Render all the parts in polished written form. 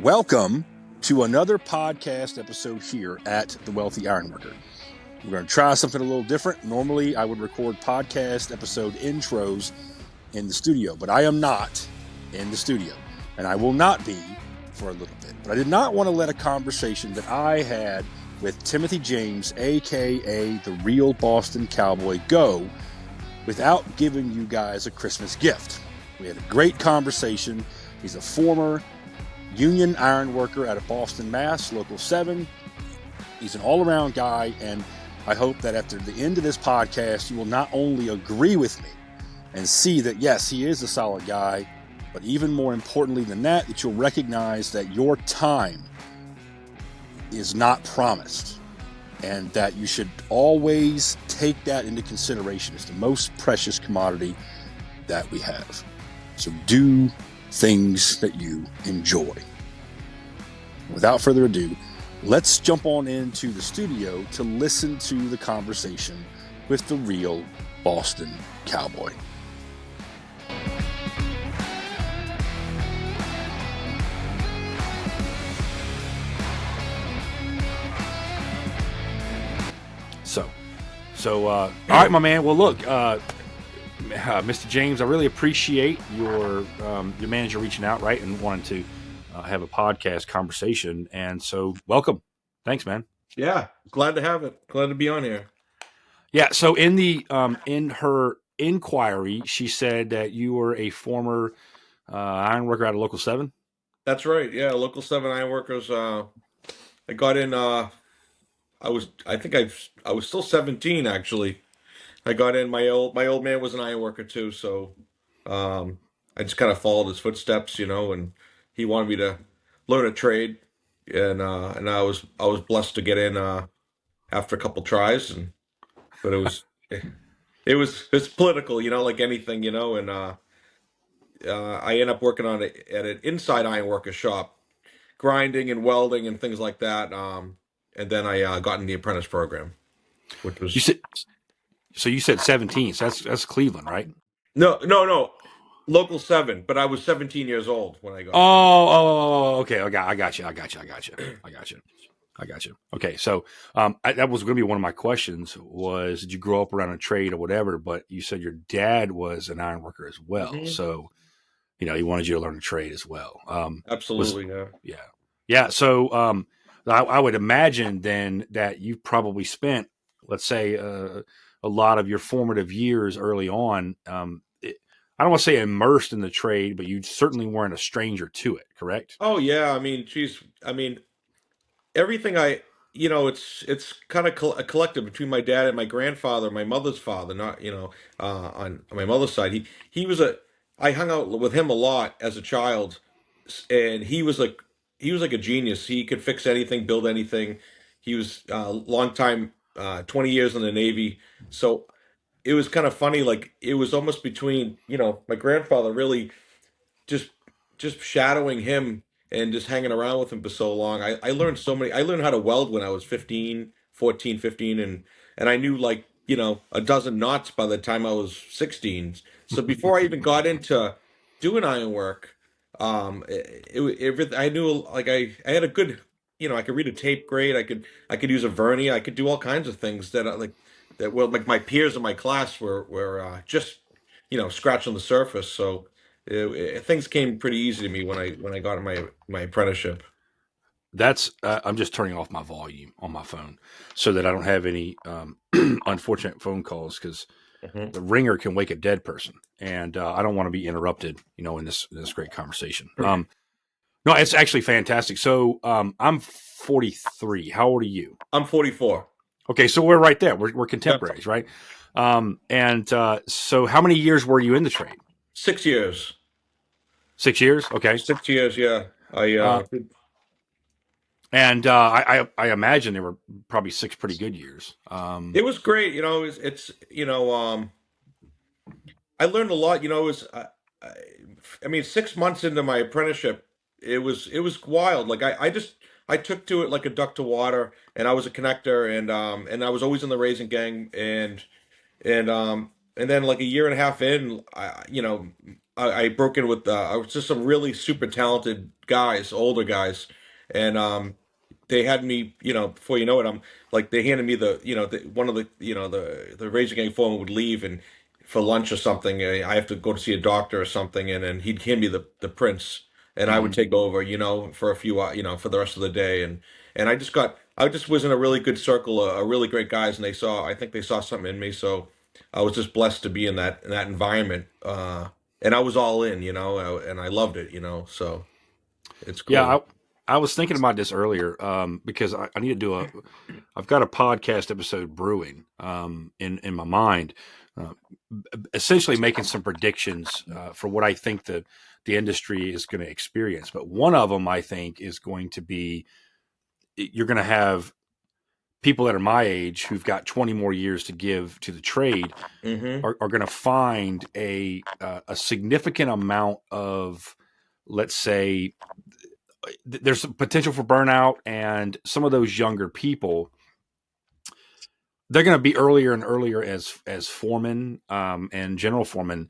Welcome to another podcast episode here at The Wealthy Ironworker. We're going to try something a little different. Normally, I would record podcast episode intros in the studio, but I am not in the studio, and I will not be for a little bit. But I did not want to let a conversation that I had with Timothy James, aka the Real Boston Cowboy, go without giving you guys a Christmas gift. We had a great conversation. He's a former union iron worker out of Boston, Mass, Local 7. He's an all-around guy, and I hope that after the end of this podcast, you will not only agree with me and see that, yes, he is a solid guy, but even more importantly than that, that you'll recognize that your time is not promised, and that you should always take that into consideration as the most precious commodity that we have. So do things that you enjoy. Without further ado, let's jump on into the studio to listen to the conversation with the Real Boston Cowboy. So, all right, my man. Well, look, Mr. James, I really appreciate your manager reaching out, right, and wanting to have a podcast conversation. And so, welcome. Thanks, man. Yeah, glad to have it. Glad to be on here. Yeah. So, in her inquiry, she said that you were a former ironworker out of Local 7. That's right. Yeah, Local 7 Ironworkers. I got in. I was still 17 actually. I got in. My old man was an ironworker too, so I just kind of followed his footsteps, and he wanted me to learn a trade, and I was blessed to get in after a couple tries, but it's political, like anything, and I ended up working at an inside ironworker shop, grinding and welding and things like that. And then I got in the apprentice program, which was You said 17. So that's Cleveland, right? no, Local 7. But I was 17 years old when I got. Okay. I got you. Okay, so that was going to be one of my questions. Was did you grow up around a trade or whatever? But you said your dad was an iron worker as well, Mm-hmm. so he wanted you to learn a trade as well. Absolutely, yeah. So I would imagine then that you probably spent, let's say, a lot of your formative years early on. I don't want to say immersed in the trade, but you certainly weren't a stranger to it, correct? Oh yeah. I mean, geez. I mean, everything it's kind of a collective between my dad and my grandfather, my mother's father. Not on my mother's side, he was a. I hung out with him a lot as a child, and he was like a genius. He could fix anything, build anything. He was a long time, 20 years in the Navy. So it was kind of funny. Like it was almost between my grandfather really just just shadowing him and just hanging around with him for so long. I learned so many. I learned how to weld when I was 15, 14, 15, and I knew like a dozen knots by the time I was 16. So before I even got into doing ironwork, I knew, like, I had a good, I could read a tape grade. I could use a vernier. I could do all kinds of things that were like my peers in my class were just scratching the surface. So things came pretty easy to me when I got my apprenticeship. That's I'm just turning off my volume on my phone so that I don't have any unfortunate phone calls, because Mhm. the ringer can wake a dead person, and I don't want to be interrupted, in this great conversation. No, it's actually fantastic. So I'm 43. How old are you? I'm 44. Okay, so we're right there. We're Yep. contemporaries, right? And so how many years were you in the trade? 6 years. 6 years. Okay. 6 years. Yeah. I Uh, and I imagine there were probably 6 pretty good years. It was great. It's I learned a lot. I, I mean, 6 months into my apprenticeship, it was wild. Like I took to it like a duck to water, and I was a connector, and I was always in the raising gang, and then like a year and a half in, I broke in with I was just some really super talented guys, older guys, and they had me, before you know it, I'm like they handed me one of the the Razor Gang foreman would leave and for lunch or something. I have to go to see a doctor or something, and then he'd hand me the prints, and I would Hmm. take over, for a few, for the rest of the day, and I just was in a really good circle, a really great guys, and I think they saw something in me, so I was just blessed to be in that environment, and I was all in, and I loved it, so it's Yeah, cool. I was thinking about this earlier because I need to do I've got a podcast episode brewing in my mind, uh, essentially making some predictions for what I think the industry is going to experience. But one of them I think is going to be you're going to have people that are my age who've got 20 more years to give to the trade Hmm. are going to find a significant amount of, let's say, there's some potential for burnout, and some of those younger people they're going to be earlier and earlier as foremen and general foremen,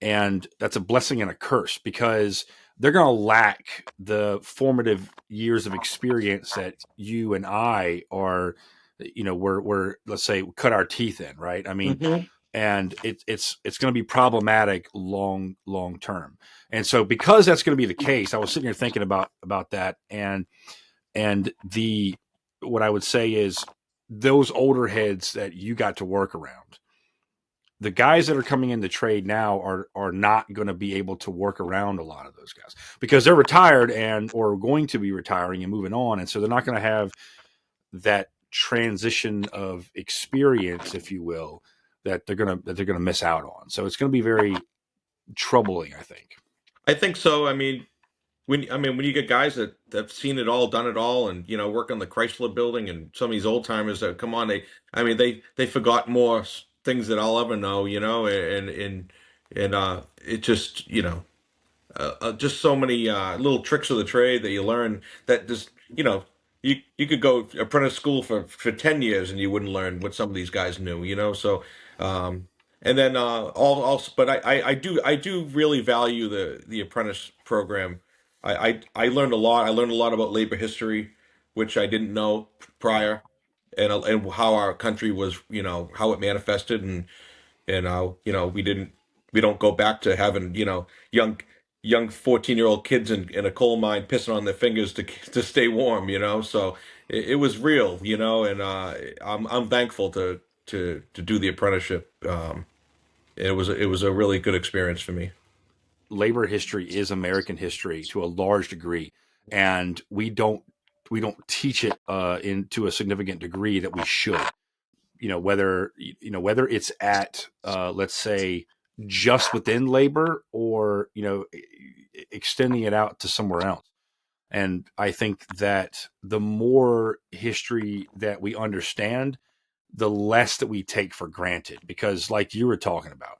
and that's a blessing and a curse because they're going to lack the formative years of experience that you and I are, we're let's say cut our teeth in, right? I mean, Hmm. and it's going to be problematic long term. And so because that's going to be the case, I was sitting here thinking about that, and the what I would say is those older heads that you got to work around, the guys that are coming in the trade now are not going to be able to work around a lot of those guys because they're retired and or going to be retiring and moving on, and so they're not going to have that transition of experience, if you will, that they're gonna miss out on. So it's going to be very troubling, I think. I think so. When you get guys that have seen it all, done it all, and work on the Chrysler Building, and some of these old timers that come on, they forgot more things that I'll ever know, and it just just so many little tricks of the trade that you learn that just you could go apprentice school for 10 years and you wouldn't learn what some of these guys knew, so um and then also, but I do really value the apprentice program. I learned a lot. I learned a lot about labor history, which I didn't know prior, and how our country was, how it manifested, and we don't go back to having young 14-year-old kids in a coal mine pissing on their fingers to stay warm, so it was real, and I'm thankful to do the apprenticeship. It was a really good experience for me. Labor history is American history to a large degree, and we don't teach it into a significant degree that we should. Whether it's at let's say just within labor or extending it out to somewhere else. And I think that the more history that we understand, the less that we take for granted. Because, like you were talking about,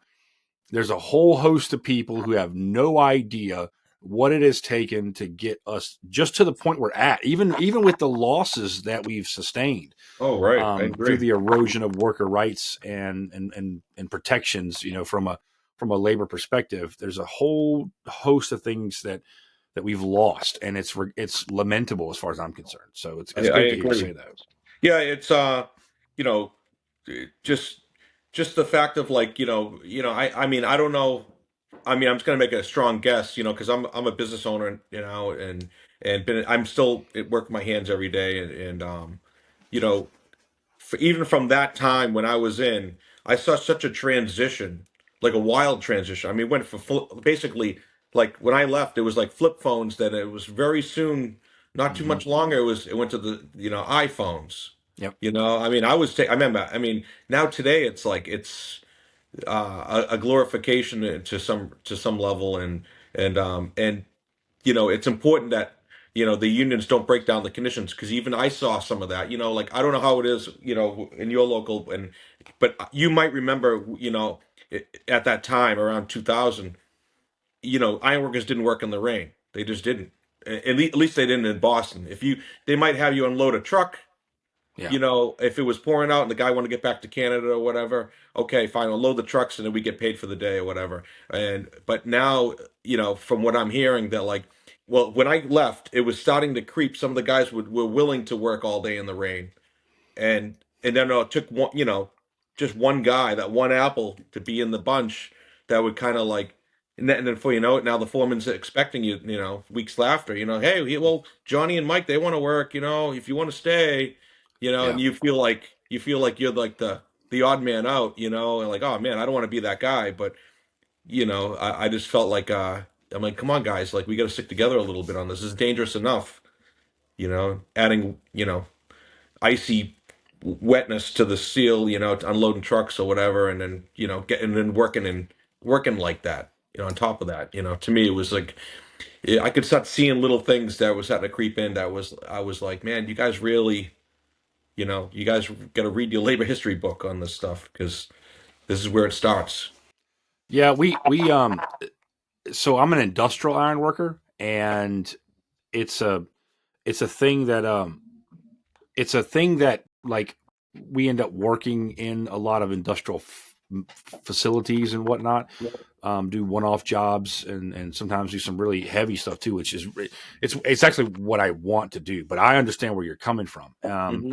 there's a whole host of people who have no idea what it has taken to get us just to the point we're at, even with the losses that we've sustained Oh, right. I through agree. the erosion of worker rights and protections. From a labor perspective, there's a whole host of things that we've lost, and it's lamentable as far as I'm concerned. So it's I great to hear you say agree. that. Yeah, it's you know, just the fact of like, I don't know. I'm just gonna make a strong guess, because I'm a business owner, I'm still at work my hands every day, and you know, even from that time when I was in, I saw such a transition, like a wild transition. It went from basically, like when I left, it was like flip phones. Then it was very soon, not too Hmm. much longer. It went to the iPhones. Yep. I remember. Now today it's like it's a glorification to some level, and it's important that the unions don't break down the conditions, because even I saw some of that. Like, I don't know how it is, in your local, but you might remember, at that time around 2000, ironworkers didn't work in the rain. They just didn't. At least they didn't in Boston. If you They might have you unload a truck, Yeah. You know, if it was pouring out and the guy wanted to get back to Canada or whatever, okay, fine, we'll load the trucks and then we get paid for the day or whatever. And but now, you know, from what I'm hearing, that like, well, when I left, it was starting to creep. Some of the guys were willing to work all day in the rain, and then it took one, you know, just one guy, that one apple, to be in the bunch that would kind of like, and then before you know it, now the foreman's expecting you, you know, weeks after, you know, hey, well, Johnny and Mike, they want to work, you know, if you want to stay, you know, and Yeah. you feel like you're like the odd man out, you know, and like, oh man, I don't want to be that guy, but you know, I just felt like I'm like, come on, guys, like we got to stick together a little bit on this. This is dangerous enough, you know, adding, you know, icy wetness to the seal, you know, unloading trucks or whatever, and then you know getting and working like that, you know, on top of that, you know, to me it was like I could start seeing little things that was starting to creep in. That was I was like, man, you guys really, you know, you guys got to read your labor history book on this stuff because this is where it starts. Yeah. We. So I'm an industrial iron worker, and it's a it's a thing that it's a thing that like we end up working in a lot of industrial facilities and whatnot. Do one-off jobs and sometimes do some really heavy stuff too, which is it's actually what I want to do. But I understand where you're coming from, Hmm.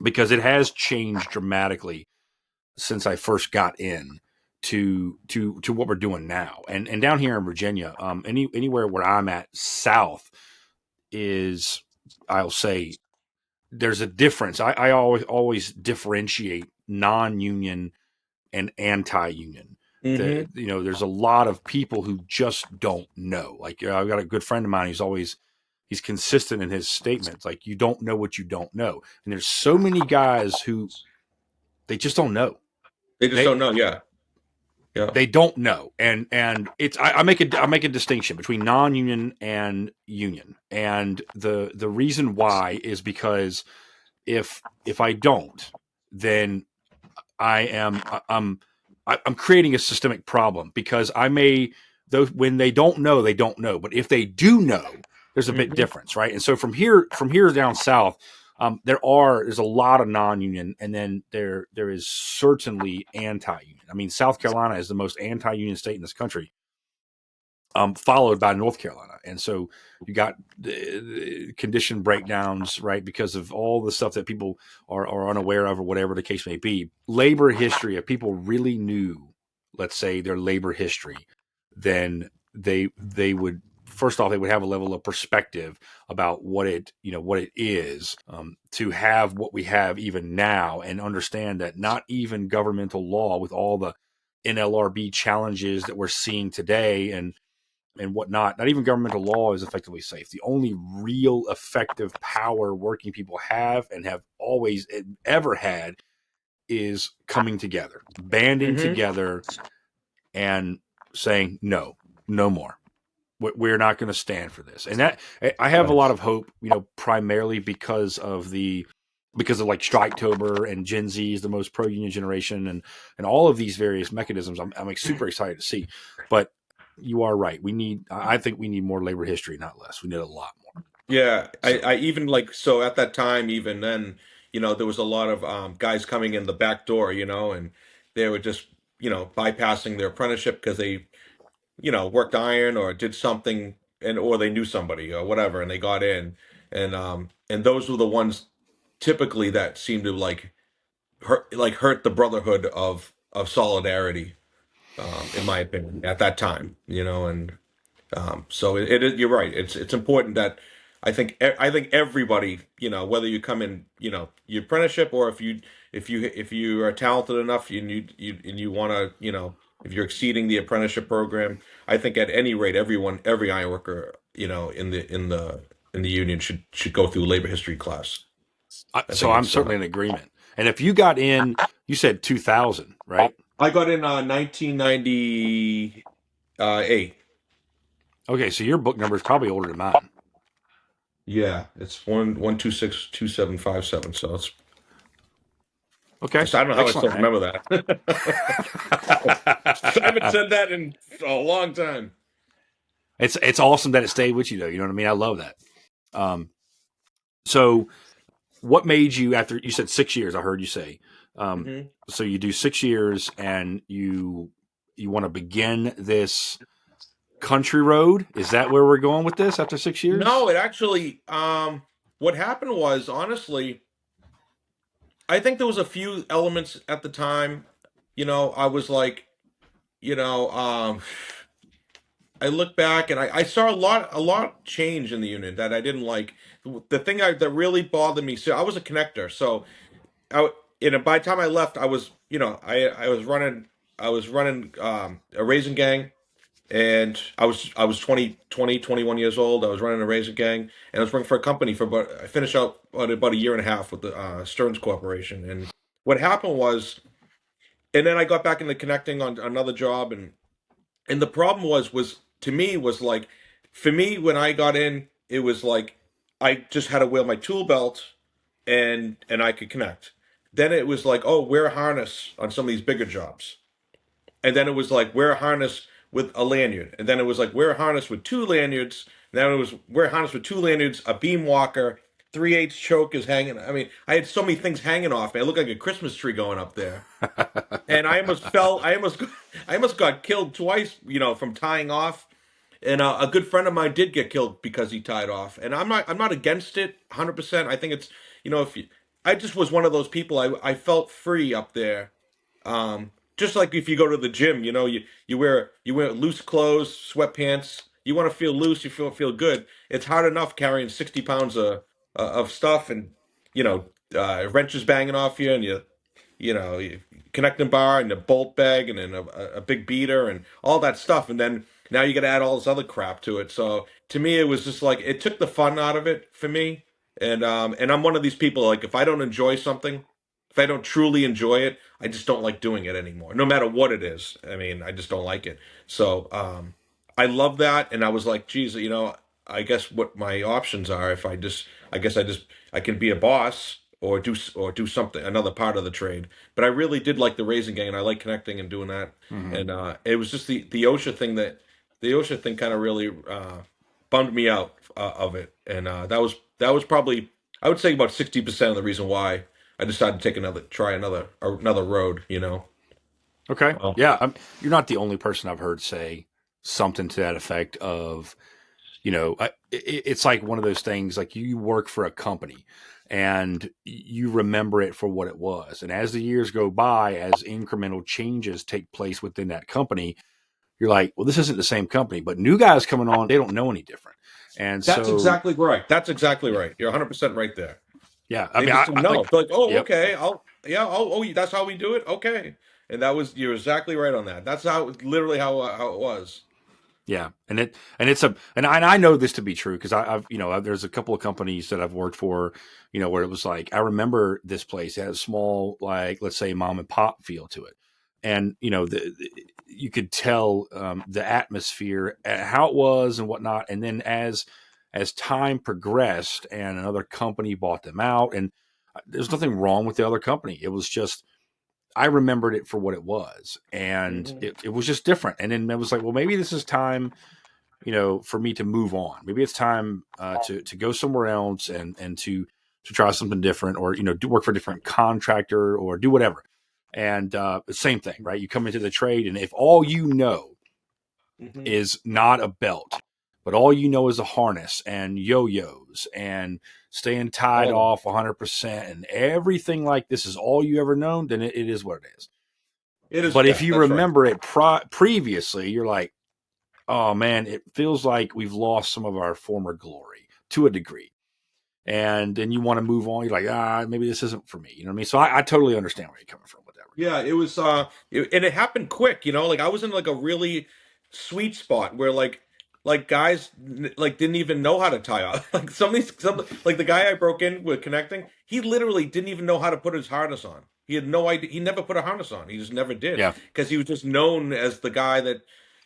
because it has changed dramatically since I first got in to what we're doing now. And down here in Virginia, anywhere where I'm at south is, I'll say, there's a difference. I always differentiate non-union and anti-union. Hmm. There's a lot of people who just don't know. Like, I've got a good friend of mine who's always he's consistent in his statements. Like, you don't know what you don't know, and there's so many guys who they just don't know. They just They don't know. Yeah, yeah. they don't know, and it's I make a distinction between non-union and union, and the reason why is because if I don't, then I am I'm creating a systemic problem, because I may those when they don't know, but if they do know, there's a bit Hmm. difference, right? And so from here down south, there's a lot of non-union, and then there is certainly anti-union. I mean, South Carolina is the most anti-union state in this country, followed by North Carolina. And so you got the condition breakdowns, right, because of all the stuff that people are unaware of, or whatever the case may be. Labor history, if people really knew, let's say, their labor history, then they would, first off, they would have a level of perspective about what it is, to have what we have even now, and understand that not even governmental law, with all the NLRB challenges that we're seeing today and whatnot, not even governmental law is effectively safe. The only real effective power working people have, and have always ever had, is coming together, banding Hmm. together, and saying no, no more. We're not going to stand for this. And that, I have a lot of hope, primarily because of like Striketober and Gen Z is the most pro union generation, and all of these various mechanisms. I'm like super excited to see. But you are right. I think we need more labor history, not less. We need a lot more. Yeah, So I even like so at that time, even then, you know, there was a lot of guys coming in the back door, you know, and they were just, you know, bypassing their apprenticeship because they, you know, worked iron or did something, and or they knew somebody or whatever, and they got in, and those were the ones typically that seemed to hurt the brotherhood of solidarity, in my opinion, at that time, you know, and so it is, you're right. It's important that I think everybody, you know, whether you come in, you know, your apprenticeship, or if you are talented enough, and you want to, you know, if you're exceeding the apprenticeship program, I think at any rate, every ironworker, you know, in the union should go through labor history class. I so think I'm it's certainly in agreement. And if you got in, you said 2000, right? I got in 1998. Okay, so your book number is probably older than mine. Yeah, it's 1262757. So it's Okay, I don't know how I excellent, still man. remember that. I haven't said that in a long time. It's awesome that it stayed with you, though. You know what I mean? I love that. Um, so what made you, after you said 6 years, I heard you say, um, Hmm. so you do 6 years and you want to begin this country road? Is that where we're going with this after 6 years? No, it actually, what happened was, honestly, I think there was a few elements at the time. I was like, you know, I look back and I saw a lot change in the unit that I didn't like. The thing that really bothered me. So I was a connector. So I, by the time I left, I was, I was running a raisin gang, and I was 21 years old. I was running a raisin gang, and I was working for a company for about. I finished out about a year and a half with the Stearns Corporation. And what happened was, and then I got back into connecting on another job, and the problem was to me was like, for me when I got in, it was like I just had to wear my tool belt and I could connect. Then it was like, oh, wear a harness on some of these bigger jobs. And then it was like wear a harness with a lanyard. And then it was like wear a harness with two lanyards. And then it was wear a harness with two lanyards, a beam walker, 3/8 choke is hanging. I mean, I had so many things hanging off me. I looked like a Christmas tree going up there. And I almost fell. I almost got killed twice. From tying off. And a good friend of mine did get killed because he tied off. And I'm not against it 100%. I think it's if you, I just was one of those people. I felt free up there. Just like if you go to the gym, you wear loose clothes, sweatpants. You want to feel loose. You feel good. It's hard enough carrying 60 pounds of stuff, and wrenches banging off you, and you connecting bar and a bolt bag and then a big beater and all that stuff, and then now you got to add all this other crap to it. So to me, it was just like it took the fun out of it for me. And I'm one of these people, like, if I don't enjoy something, if I don't truly enjoy it, I just don't like doing it anymore, no matter what it is. I mean, I just don't like it. So I love that, and I was like, geez, I guess what my options are, if I guess I can be a boss or do something, another part of the trade. But I really did like the raising gang, and I like connecting and doing that. Mm-hmm. And it was just the OSHA thing kind of really bummed me out of it. And that was probably, I would say, about 60% of the reason why I decided to try another road. Okay. Oh. Yeah. You're not the only person I've heard say something to that effect of, it's like one of those things, like you work for a company and you remember it for what it was. And as the years go by, as incremental changes take place within that company, you're like, well, this isn't the same company, but new guys coming on, they don't know any different. And That's so, exactly right. That's exactly yeah, right. You're 100% right there. yeah. I They mean, just don't I know. like, They're like, oh, yep. okay, yeah, that's how we do it. Okay. And you're exactly right on that. That's literally how it was. Yeah, and I know this to be true because I've there's a couple of companies that I've worked for, where it was like I remember this place. It had a small, like, let's say, mom and pop feel to it, and you could tell the atmosphere, how it was and whatnot. And then as time progressed and another company bought them out, and there's nothing wrong with the other company. It was just I remembered it for what it was, and Hmm. it was just different. And then it was like, well, maybe this is time, for me to move on. Maybe it's time to go somewhere else and to try something different, or do work for a different contractor or do whatever. And the same thing, right? You come into the trade, and if all you know Hmm. is not a belt, but all you know is a harness and yo-yos and staying tied Oh, off 100% and everything like this is all you ever known, then it is what it is. it is But if that. you That's right. remember it previously, you're like, oh man, it feels like we've lost some of our former glory to a degree. And then you want to move on. You're like, maybe this isn't for me. You know what I mean? So I totally understand where you're coming from with that Yeah, it was and it happened quick, like I was in like a really sweet spot where like guys like didn't even know how to tie off. Like like the guy I broke in with connecting, he literally didn't even know how to put his harness on. He had no idea. He never put a harness on. He just never did, regard. because he was just known as the guy that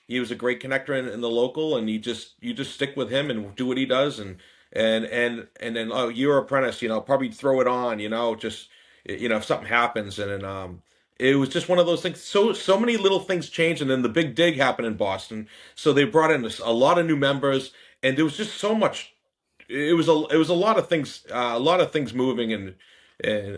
he was a great connector in the local, and you just stick with him and do what he does, and then, oh, you're apprentice, probably throw it on, just if something happens. And then it was just one of those things. So many little things changed, and then the big dig happened in Boston. So they brought in a lot of new members, and there was just so much. it was a lot of things moving, and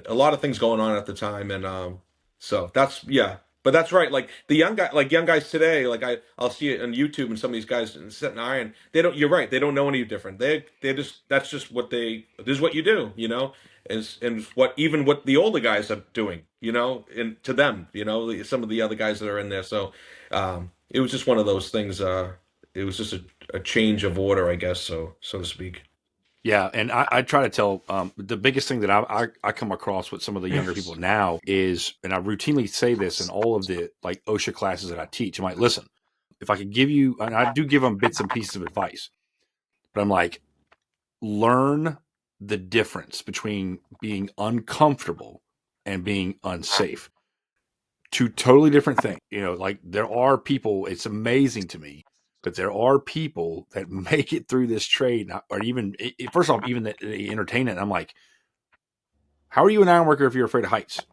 a lot of things going on at the time, and so that's yeah. But that's right. Like the young guys today, like I'll see it on YouTube, and some of these guys setting iron. They don't. You're right. They don't know any different. They just that's just what they. This is what you do. You know, and what even what the older guys are doing. You know, and to them, you know, some of the other guys that are in there. So it was just one of those things. It was just a change of order, I guess, so to speak. Yeah, and I try to tell the biggest thing that I come across with some of the younger people now is, and I routinely say this in all of the like OSHA classes that I teach. I'm like, listen, if I could give you, and I do give them bits and pieces of advice, but I'm like, learn the difference between being uncomfortable and being unsafe. Two totally different things. You know, like there are people, it's amazing to me, but there are people that make it through this trade, or even, first off, even that they entertain it. And I'm like, how are you an iron worker if you're afraid of heights?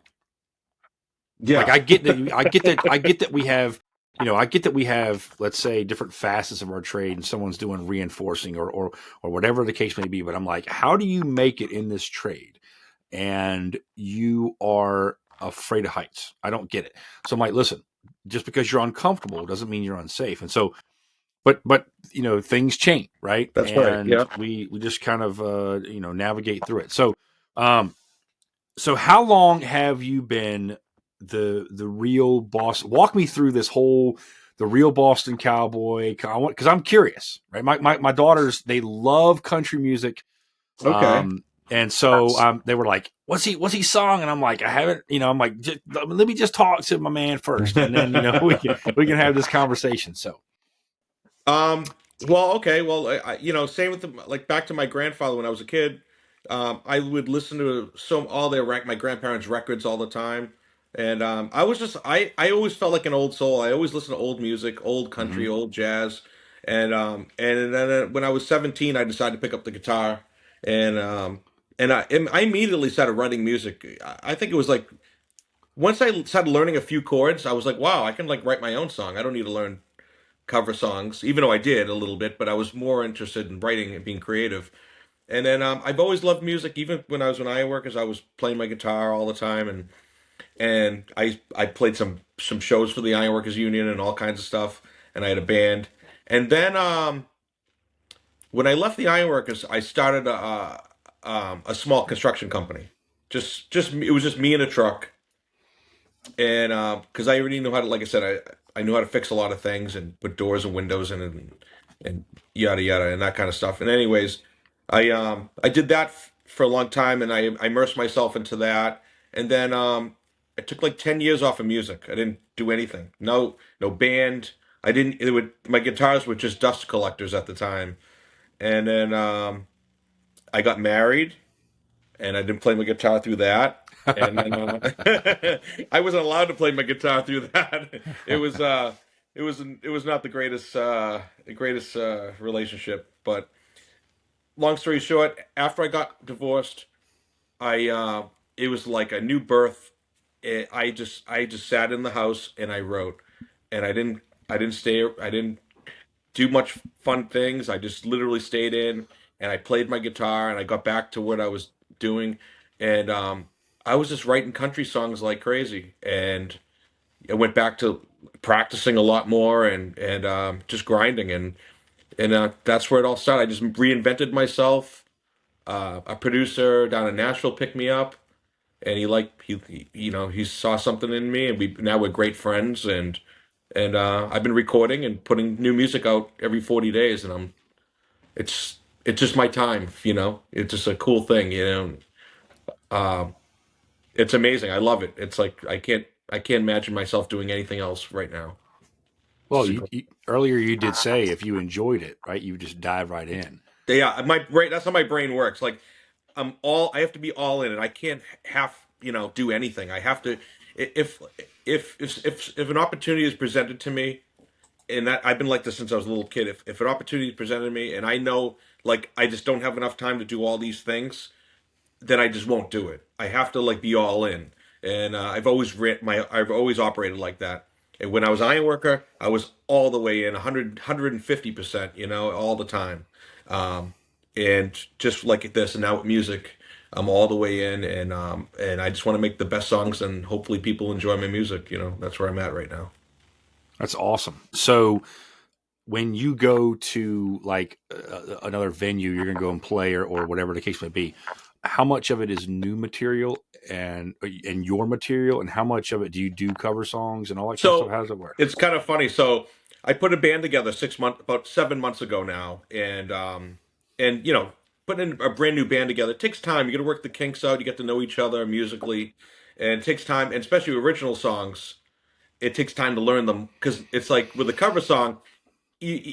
Like, Yeah. I get that we have, you know, I get that we have, let's say, different facets of our trade, and someone's doing reinforcing or whatever the case may be. But I'm like, how do you make it in this trade? And you are afraid of heights. I don't get it. So I'm like, listen, just because you're uncomfortable doesn't mean you're unsafe. And so, but you know, things change, right? That's right. And Yeah. we just kind of you know, navigate through it. Um, so how long have you been the real boss? Walk me through this whole the real Boston Cowboy. Because I'm curious, right? My daughters, they love country music. Okay. And so they were like, what's he song? And I'm like, I haven't, you know, I'm like, let me just talk to my man first, and then, you know, we can have this conversation. So Um, well, okay. Well, you know, same with like back to my grandfather when I was a kid. I would listen to all my grandparents' records all the time, and I was just I always felt like an old soul. I always listened to old music, old country, mhm. old jazz, and then when I was 17, I decided to pick up the guitar, and I immediately started writing music. I think it was like once I started learning a few chords, I was like, wow, I can like write my own song. I don't need to learn cover songs, even though I did a little bit, but I was more interested in writing and being creative. And then I've always loved music. Even when I was in Ironworkers, I was playing my guitar all the time, and I played some shows for the Ironworkers Union and all kinds of stuff. And I had a band. And then when I left the Ironworkers, I started a small construction company. Just it was just me in a truck, and because I already know how to, like I said, I knew how to fix a lot of things and put doors and windows in and yada yada and that kind of stuff. And anyways, I did that for a long time, and I immersed myself into that. And then I took like 10 years off of music. I didn't do anything. No band. I didn't. It would My guitars were just dust collectors at the time. And then I got married, and I didn't play my guitar through that. And then I wasn't allowed to play my guitar through that. It was not the greatest relationship. But long story short, after I got divorced, I it was like a new birth. I just sat in the house and I wrote, and I didn't do much fun things. I just literally stayed in and I played my guitar and I got back to what I was doing, and I was just writing country songs like crazy, and I went back to practicing a lot more and just grinding, and that's where it all started. I just reinvented myself. A producer down in Nashville picked me up, and you know, he saw something in me, and we're great friends, and I've been recording and putting new music out every 40 days, and it's it's just my time, you know. It's just a cool thing, you know. It's amazing. I love it. It's like I can't imagine myself doing anything else right now. It's Well, just incredible. earlier you did say if you enjoyed it, right, you would just dive right in. Yeah, my brain. That's how my brain works. Like I have to be all in, and I can't half, you know, do anything. I have to. If if an opportunity is presented to me, and that I've been like this since I was a little kid. If an opportunity is presented to me, and I know like I just don't have enough time to do all these things, then I just won't do it. I have to like be all in, and I've always operated like that. And when I was Ironworker, I was all the way in 150%, you know, all the time. and just like this, and now with music, I'm all the way in, and I just want to make the best songs, and hopefully people enjoy my music. That's where I'm at right now. That's awesome. So when you go to like another venue, you're going to go and play or whatever the case may be. How much of it is new material and your material, and how much of it do you do cover songs and all that kind of stuff? So How does it work? it's kind of funny. So I put a band together about 7 months ago now, and putting a brand new band together, it takes time. You got to work the kinks out. You get to know each other musically, and it takes time. And especially original songs, it takes time to learn them because it's like with a cover song,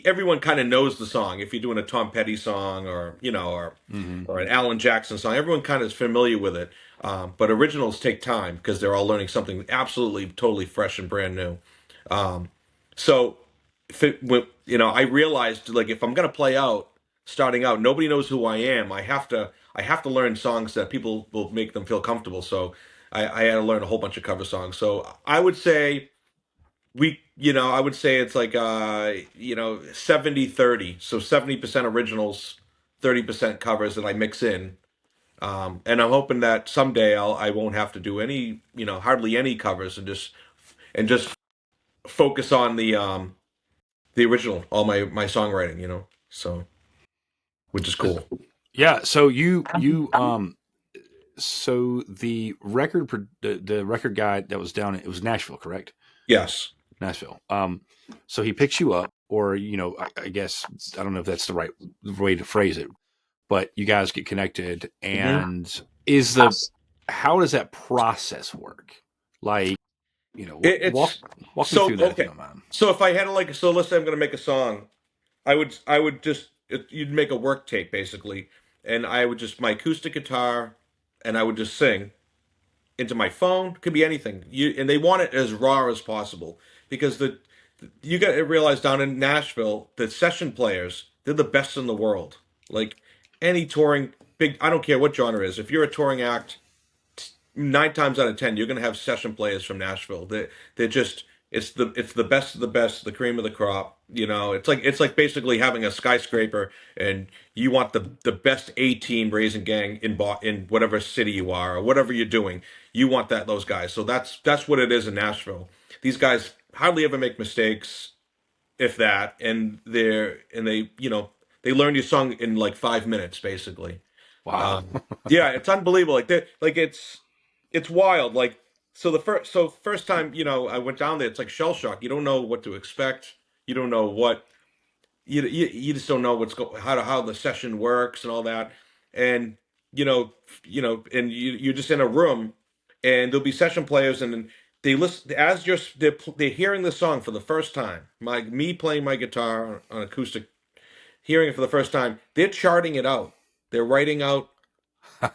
everyone kind of knows the song. If you're doing a Tom Petty song, Mm-hmm. or an Alan Jackson song, everyone kind of is familiar with it. But originals take time because they're all learning something absolutely, totally fresh and brand new. Um, so, I realized like if I'm gonna play out, starting out, nobody knows who I am. I have to learn songs that people will make them feel comfortable. So I had to learn a whole bunch of cover songs. So I would say I would say it's like 70-30. So 70% originals, 30% covers that I mix in. And I'm hoping that someday I won't have to do any, hardly any covers, and just focus on the original, all my songwriting, so which is cool. Yeah. So the the record guy that was down, it was Nashville, correct? Yes. Nashville. So he picks you up, or I guess I don't know if that's the right way to phrase it, but you guys get connected, hmm and is the how does that process work? Like, it's walk me so through that if you okay. don't mind. So if I had to so let's say I'm going to make a song, I would just you'd make a work tape basically, and I would just my acoustic guitar, and I would just sing into my phone. Could be anything. And they want it as raw as possible because you got to realize down in Nashville, the session players, they're the best in the world. Like any touring big, I don't care what genre it is. If you're a touring act, 9 times out of 10, you're going to have session players from Nashville. They're just it's the best of the best, the cream of the crop. It's like basically having a skyscraper, and you want the best A team raising gang in whatever city you are or whatever you're doing. You want those guys. So that's what it is in Nashville. These guys hardly ever make mistakes, if that, and they learn your song in like 5 minutes, basically. Wow. Yeah, it's unbelievable. It's wild. Like first time I went down there, it's like shell shock. You don't know what to expect. You don't know you just don't know how the session works and all that. And and you're just in a room, and there'll be session players, and then they listen as they're hearing the song for the first time. Me playing my guitar on acoustic, hearing it for the first time. They're charting it out. They're writing out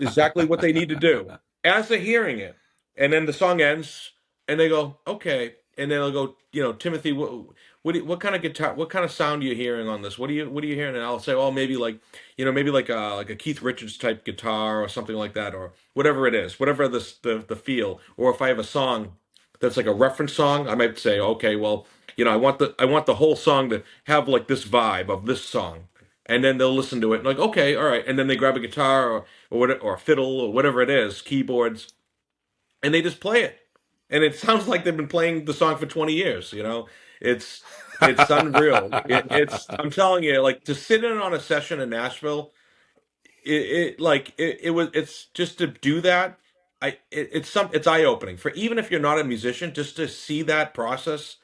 exactly what they need to do as they're hearing it. And then the song ends, and they go, okay. And then they'll go, Timothy, what kind of guitar, what kind of sound are you hearing on this? What are you hearing? And I'll say, oh, maybe maybe like a Keith Richards type guitar or something like that, or whatever it is, whatever the feel. Or if I have a song that's like a reference song, I might say, okay, well, I want the whole song to have like this vibe of this song, and then they'll listen to it and like, okay, all right, and then they grab a guitar or a fiddle or whatever it is, keyboards, and they just play it, and it sounds like they've been playing the song for 20 years. It's it's unreal. It's I'm telling you, like to sit in on a session in Nashville, it's just to do that. It's eye opening for even if you're not a musician, just to see that process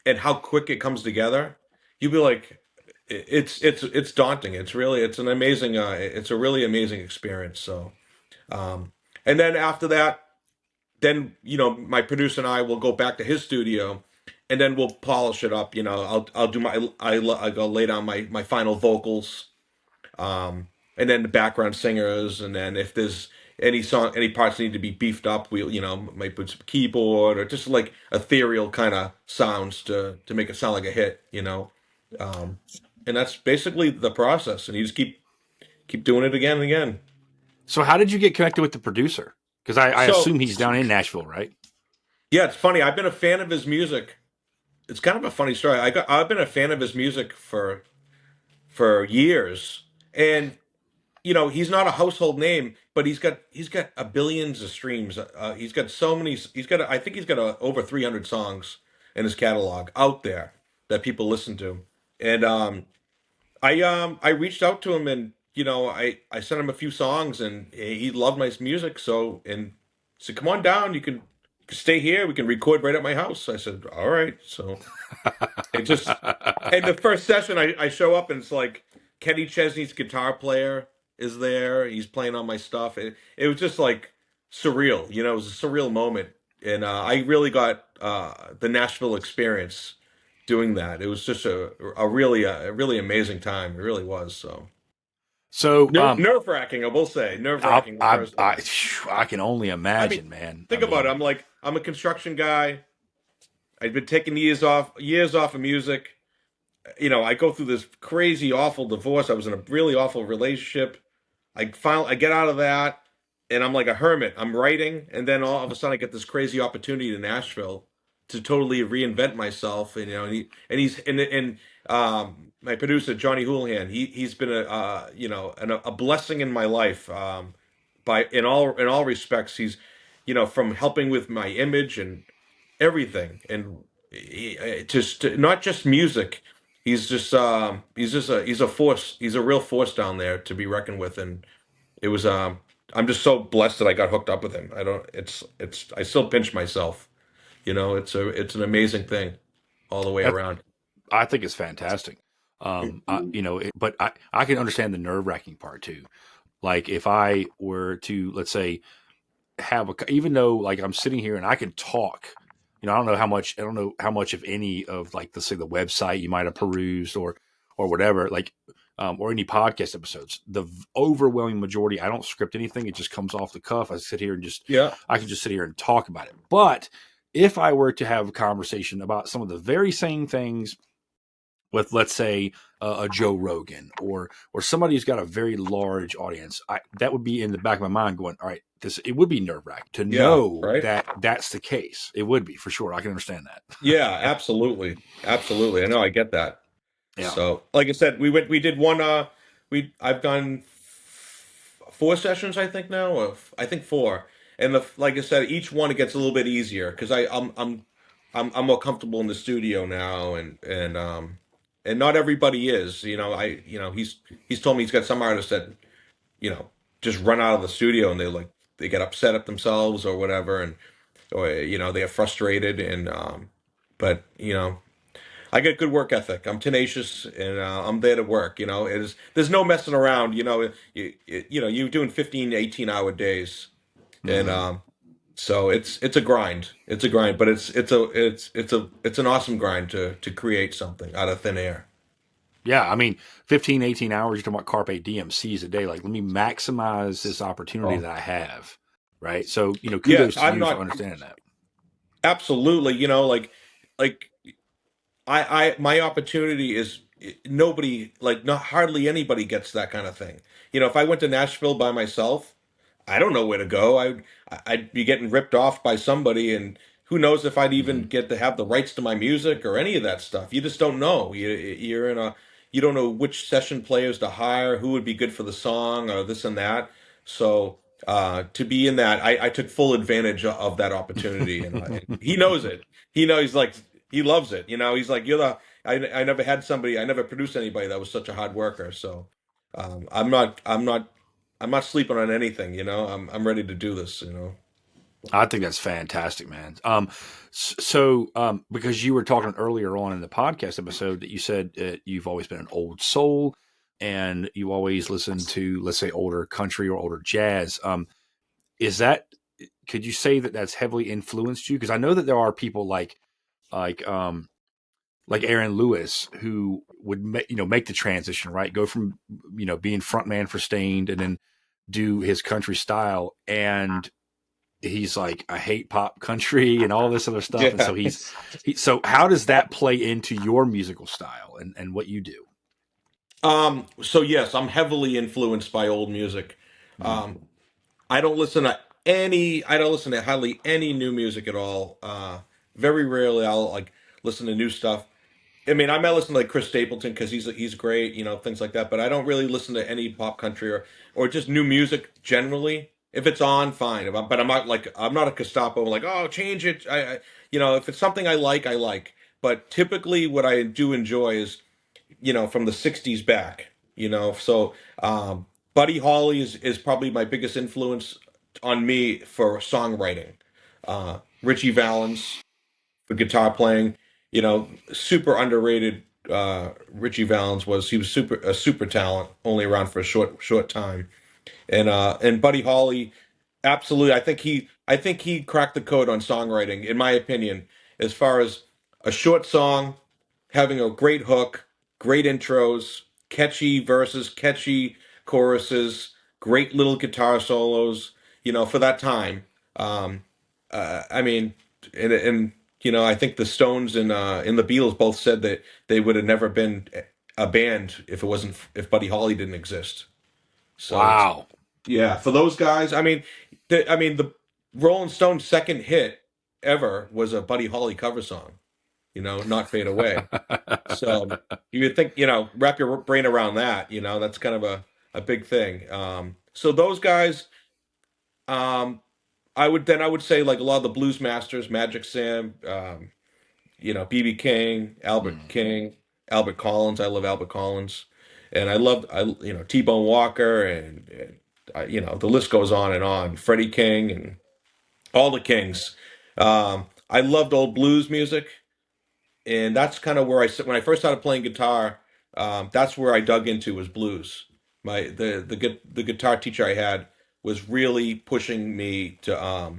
and how quick it comes together. You'd be like, it's daunting. It's an amazing it's a really amazing experience. So um, and then after that, then my producer and I will go back to his studio, and then we'll polish it up. I'll do I'll lay down my final vocals, and then the background singers, and then if there's any parts that need to be beefed up, we'll might put some keyboard or just like ethereal kind of sounds to make it sound like a hit. um, and that's basically the process, and you just keep doing it again and again. So how did you get connected with the producer? Because I So assume he's down in Nashville, right? yeah, it's funny. I've been a fan of his music. It's kind of a funny story. I've been a fan of his music for years, and he's not a household name, but he's got a billions of streams. He's got so many. I think he's got over 300 songs in his catalog out there that people listen to. And I reached out to him, and I sent him a few songs, and he loved my music. And said, "Come on down. You can stay here. We can record right at my house." I said, "All right." So it just and the first session, I show up, and it's like Kenny Chesney's guitar player is there. He's playing on my stuff. It was just like surreal. It was a surreal moment, and I really got the Nashville experience doing that. It was just a really amazing time. It really was. So So, nerve wracking, I will say, nerve wracking the first time. I can only I mean, imagine, man. I think about it. mean, I'm a construction guy. I've been taking years off of music. I go through this crazy, awful divorce. I was in a really awful relationship. I get out of that, and I'm like a hermit. I'm writing, and then all of a sudden I get this crazy opportunity in Nashville to totally reinvent myself. And he's my producer Johnny Houlihan. He's been a blessing in my life. By in all respects, he's from helping with my image and everything, and just not just music. He's a force. He's a real force down there to be reckoned with, and it was I'm just so blessed that I got hooked up with him. I don't. It's I still pinch myself. It's an amazing thing all the way that, around. I think it's fantastic. But I can understand the nerve wracking part too. Like if I were to, let's say, even though like I'm sitting here and I can talk, I don't know how much of any of like, let's say the website you might have perused or whatever, like, or any podcast episodes. The overwhelming majority, I don't script anything. It just comes off the cuff. Yeah. I can just sit here and talk about it. But if I were to have a conversation about some of the very same things with, let's say, a Joe Rogan or somebody who's got a very large audience, that would be in the back of my mind going, all right, it would be nerve wracking to Yeah. know Right. that that's the case. It would be for sure. I can understand that. Yeah. Absolutely. Absolutely. I know. I get that. Yeah. So, like I said, we did one. I've done 4 sessions, I think now, or I think four. And like I said, each one it gets a little bit easier because I'm more comfortable in the studio now, and not everybody is. He's told me he's got some artists that just run out of the studio and they get upset at themselves or whatever, and or they get frustrated, and but I get good work ethic. I'm tenacious, and I'm there to work. There's no messing around. You're doing 15, 18 hour days, and Mm-hmm. so it's a grind. It's a grind, but it's an awesome grind to create something out of thin air. Yeah, I mean, 15, 18 hours, you're talking about carpe diem, seize a day. Like, let me maximize this opportunity Oh, that I have, right? So, yeah, kudos to I'm you for not understanding that. absolutely. Like my opportunity is nobody, like, not hardly anybody gets that kind of thing. If I went to Nashville by myself, I don't know where to go. I'd be getting ripped off by somebody, and who knows if I'd even Mm-hmm. get to have the rights to my music or any of that stuff. You just don't know. You don't know which session players to hire, who would be good for the song, or this and that. So to be in that, I took full advantage of that opportunity, and he knows it. He's like he loves it. He's like I never had somebody. I never produced anybody that was such a hard worker. So I'm not sleeping on anything. I'm ready to do this. I think that's fantastic, man. Because you were talking earlier on in the podcast episode that you said you've always been an old soul and you always listen to, let's say, older country or older jazz. Is that, could you say that that's heavily influenced you? Because I know that there are people like, um, like Aaron Lewis who would make the transition, right? Go from, being frontman for Stained and then do his country style. And he's like, I hate pop country and all this other stuff. And Yeah. so so how does that play into your musical style and what you do? So yes, I'm heavily influenced by old music. Mm. Um, I don't listen to I don't listen to hardly any new music at all. Very rarely I'll like listen to new stuff. I mean, I might listen to like Chris Stapleton because he's great, things like that. But I don't really listen to any pop country or just new music generally. If it's on, fine. But I'm not a Gestapo like, oh, change it. If it's something I like, I like. But typically, what I do enjoy is from the '60s back. So Buddy Holly is probably my biggest influence on me for songwriting. Richie Valens for guitar playing. Super underrated. Richie Valens he was a super talent, only around for a short time. And Buddy Holly, absolutely. I think he cracked the code on songwriting, in my opinion, as far as a short song having a great hook, great intros, catchy verses, catchy choruses, great little guitar solos. For that time. I mean, and I think the Stones and the Beatles both said that they would have never been a band if Buddy Holly didn't exist. So Wow. yeah, for those guys, the Rolling Stones' second hit ever was a Buddy Holly cover song. Not Fade Away. So you would think, wrap your brain around that. That's kind of a big thing. So those guys, um, I would say like a lot of the blues masters, Magic Sam, BB King, Albert Mm. King, Albert Collins. I love Albert Collins, and T Bone Walker, and the list goes on and on. Freddie King and all the Kings. I loved old blues music, and that's kind of where when I first started playing guitar, that's where I dug into was blues. The guitar teacher I had was really pushing me to.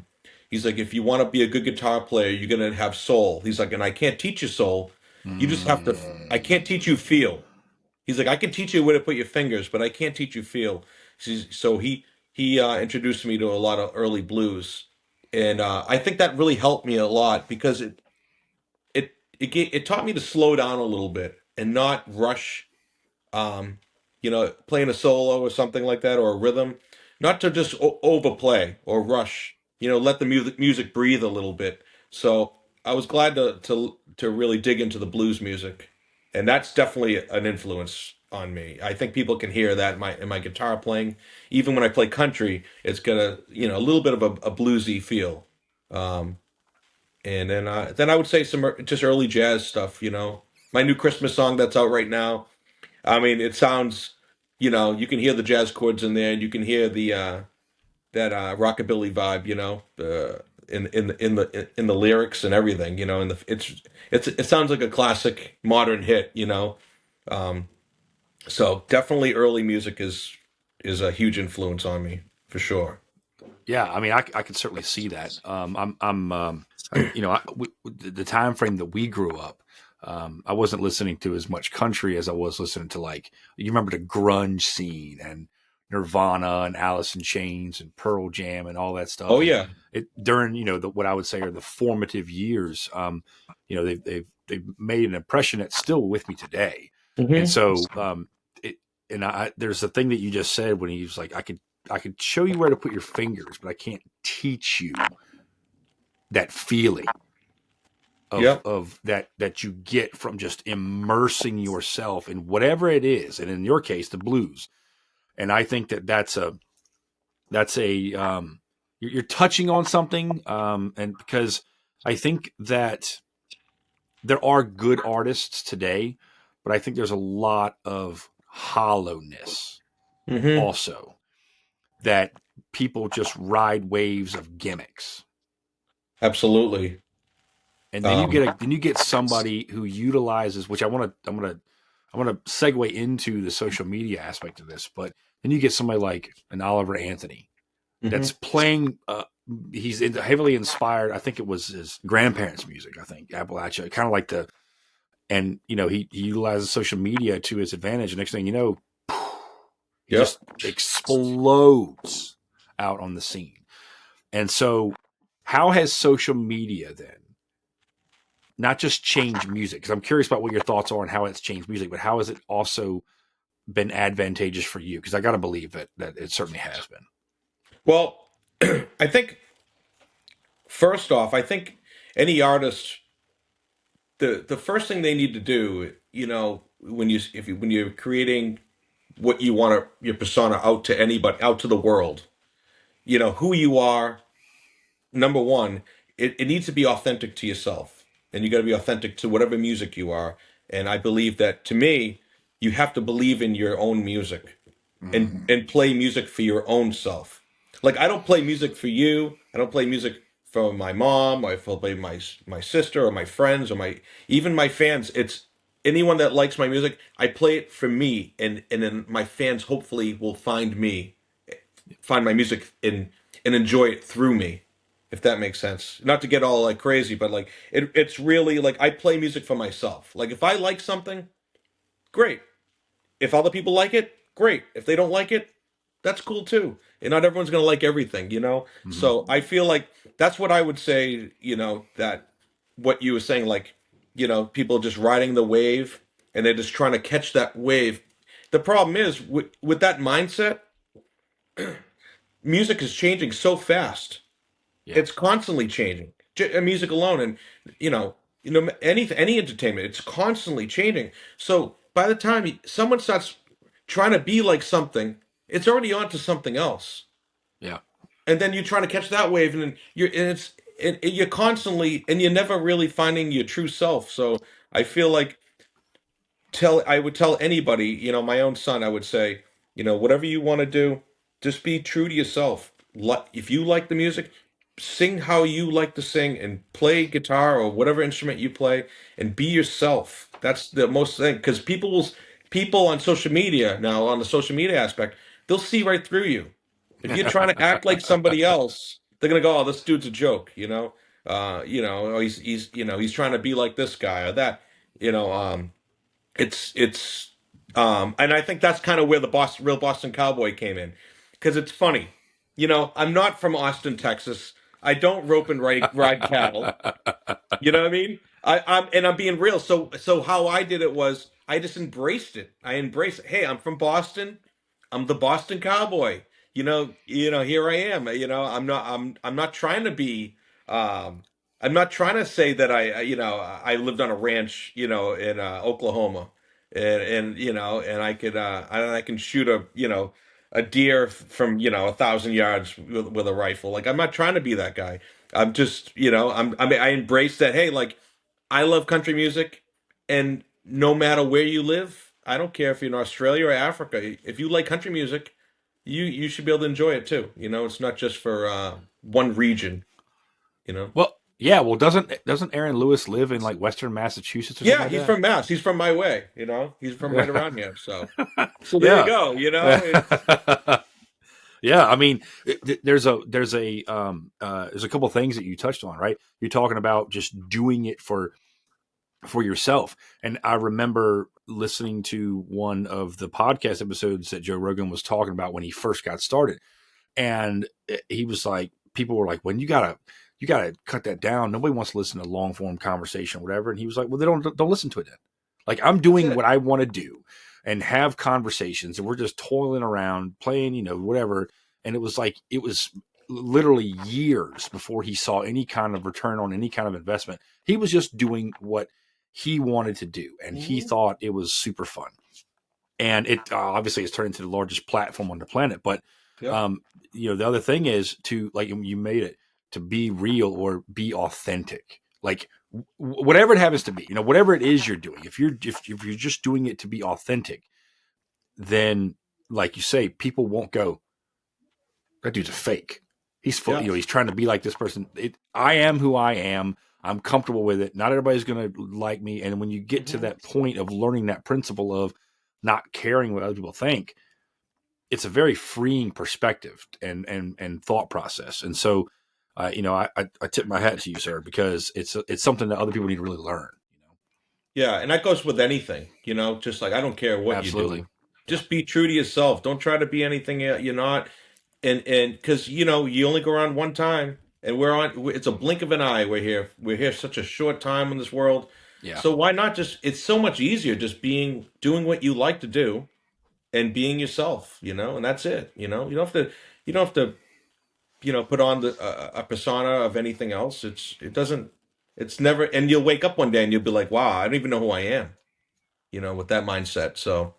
He's like, if you want to be a good guitar player, you're gonna have soul. He's like, and I can't teach you soul. You just have to. I Mm. can't teach you feel. He's like, I can teach you where to put your fingers, but I can't teach you feel. So he introduced me to a lot of early blues, and I think that really helped me a lot because it taught me to slow down a little bit and not rush. Um, playing a solo or something like that or a rhythm, not to just overplay or rush. Let the music breathe a little bit. So I was glad to really dig into the blues music, and that's definitely an influence on me. I think people can hear that in my guitar playing. Even when I play country, it's got a little bit of a bluesy feel. Um, and then I would say some just early jazz stuff. My new Christmas song that's out right now. I mean, it sounds, you can hear the jazz chords in there, and you can hear the that rockabilly vibe, in the lyrics and everything, and it sounds like a classic modern hit. Um, so definitely early music is a huge influence on me for sure. Yeah, I mean, I can certainly see that. The time frame that we grew up, I wasn't listening to as much country as I was listening to like you remember the grunge scene and Nirvana and Alice in Chains and Pearl Jam and all that Oh stuff. And yeah. it during what I would say are the formative years. They've made an impression that's still with me today. And Hmm. so there's the thing that you just said when he was like, I could show you where to put your fingers, but I can't teach you that feeling of Yep. that you get from just immersing yourself in whatever it is, and in your case, the blues. And I think that's a you're touching on something, and because I think that there are good artists today, but I think there's a lot of hollowness Hmm. also that people just ride waves of gimmicks. Absolutely. And then Um, you get somebody who utilizes, which I want to segue into the social media aspect of this, but then you get somebody like an Oliver Anthony that's hmm. playing. He's heavily inspired. I think it was his grandparents' music. I think Appalachia, kind of like and he utilizes social media to his advantage. And next thing you know, he Yep. just explodes out on the scene. And so, how has social media then not just changed music? Because I'm curious about what your thoughts are on how it's changed music, but how has it also been advantageous for you? Because I got to believe that it certainly has been. Well, I think first off, I think any artist the first thing they need to do, when when you're creating what you want to your persona out to anybody, out to the world, who you are. Number one, it needs to be authentic to yourself, and you got to be authentic to whatever music you are. And I believe that, to me, you have to believe in your own music, Mm-hmm. and play music for your own self. Like, I don't play music for you. I don't play music for my mom. I play my sister or my friends or my even my fans. It's anyone that likes my music. I play it for me, and then my fans hopefully will find my music and enjoy it through me, if that makes sense. Not to get all like crazy, but like it's really like I play music for myself. Like, if I like something, great. If other people like it, great. If they don't like it, that's cool too. And not everyone's going to like everything. Mm-hmm. So I feel like that's what I would say, that what you were saying, like, people just riding the wave and they're just trying to catch that wave. The problem is with that mindset, music is changing so fast. Yeah. It's constantly changing. Music alone, and any entertainment, it's constantly changing. So by the time someone starts trying to be like something, it's already on to something else, Yeah. and then you're trying to catch that wave, and then you're constantly, and you're never really finding your true self. So I feel like I would tell anybody, my own son, I would say, whatever you want to do, just be true to yourself. If you like the music, sing how you like to sing and play guitar or whatever instrument you play and be yourself. That's the most thing, because people on social media now, on the social media aspect, they'll see right through you. If you're trying to act like somebody else, they're gonna go, "Oh, this dude's a joke," or he's trying to be like this guy or that, you know. And I think that's kind of where the Real Boston Cowboy came in, because it's funny. I'm not from Austin, Texas. I don't rope and ride cattle. You know what I mean? I'm being real. So how I did it was I just embraced it. I embraced it. Hey, I'm from Boston. I'm the Boston Cowboy. Here I am. I'm not trying to be. I'm not trying to say that I lived on a ranch, in Oklahoma, and I can shoot a deer from 1,000 yards with a rifle. Like, I'm not trying to be that guy. I'm just, I embrace that. Hey, like, I love country music, and no matter where you live, I don't care if you're in Australia or Africa. If you like country music, you should be able to enjoy it too. It's not just for one region. You know. Well, yeah. Well, doesn't Aaron Lewis live in like Western Massachusetts or something Yeah, like he's that? from Mass. He's from my way. He's from right around here. So there you Yeah. go. It's Yeah. I mean, there's a couple things that you touched on, right? You're talking about just doing it for yourself. And I remember listening to one of the podcast episodes that Joe Rogan was talking about when he first got started. And he was like, people were like, when you gotta cut that down. Nobody wants to listen to long form conversation or whatever. And he was like, well, they don't listen to it then. Like, I'm that's doing what it. I want to do and have conversations, and we're just toiling around playing, whatever. And it was literally years before he saw any kind of return on any kind of investment. He was just doing what he wanted to do, and he Hmm. thought it was super fun. And it obviously has turned into the largest platform on the planet. But Yep. um, the other thing is to, like, you made it, to be real or be authentic. Like, whatever it happens to be, whatever it is you're doing, if you're just doing it to be authentic, then, like you say, people won't go, that dude's a fake. He's full, Yeah. he's trying to be like this person. I am who I am. I'm comfortable with it. Not everybody's going to like me. And when you get to Hmm. that point of learning that principle of not caring what other people think, it's a very freeing perspective and thought process. And so, I tip my hat to you, sir, because it's something that other people need to really learn. Yeah, and that goes with anything. Just like, I don't care what you Absolutely. do, Yeah. just be true to yourself. Don't try to be anything you're not. And because you only go around one time, and it's a blink of an eye. We're here such a short time in this world. Yeah. So why not just, it's so much easier just doing what you like to do and being yourself, and that's it. You don't have to put on a persona of anything else. It doesn't. It's never, and you'll wake up one day and you'll be like, wow, I don't even know who I am, with that mindset. So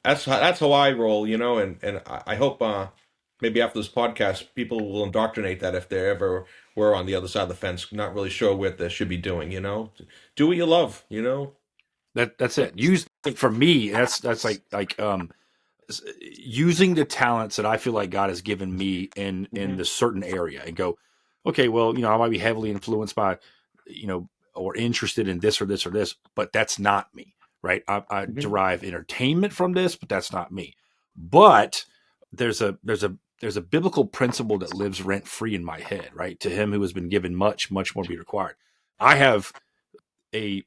that's how I roll, and I hope maybe after this podcast, people will indoctrinate that if they ever were on the other side of the fence, not really sure what they should be doing. Do what you love. That's it. Use for me. That's like using the talents that I feel like God has given me in Hmm. the certain area and go, okay, well, I might be heavily influenced by, or interested in this or this or this, but that's not me, right? I Hmm. derive entertainment from this, but that's not me. But there's a biblical principle that lives rent free in my head, right? To him who has been given much, much more be required. I have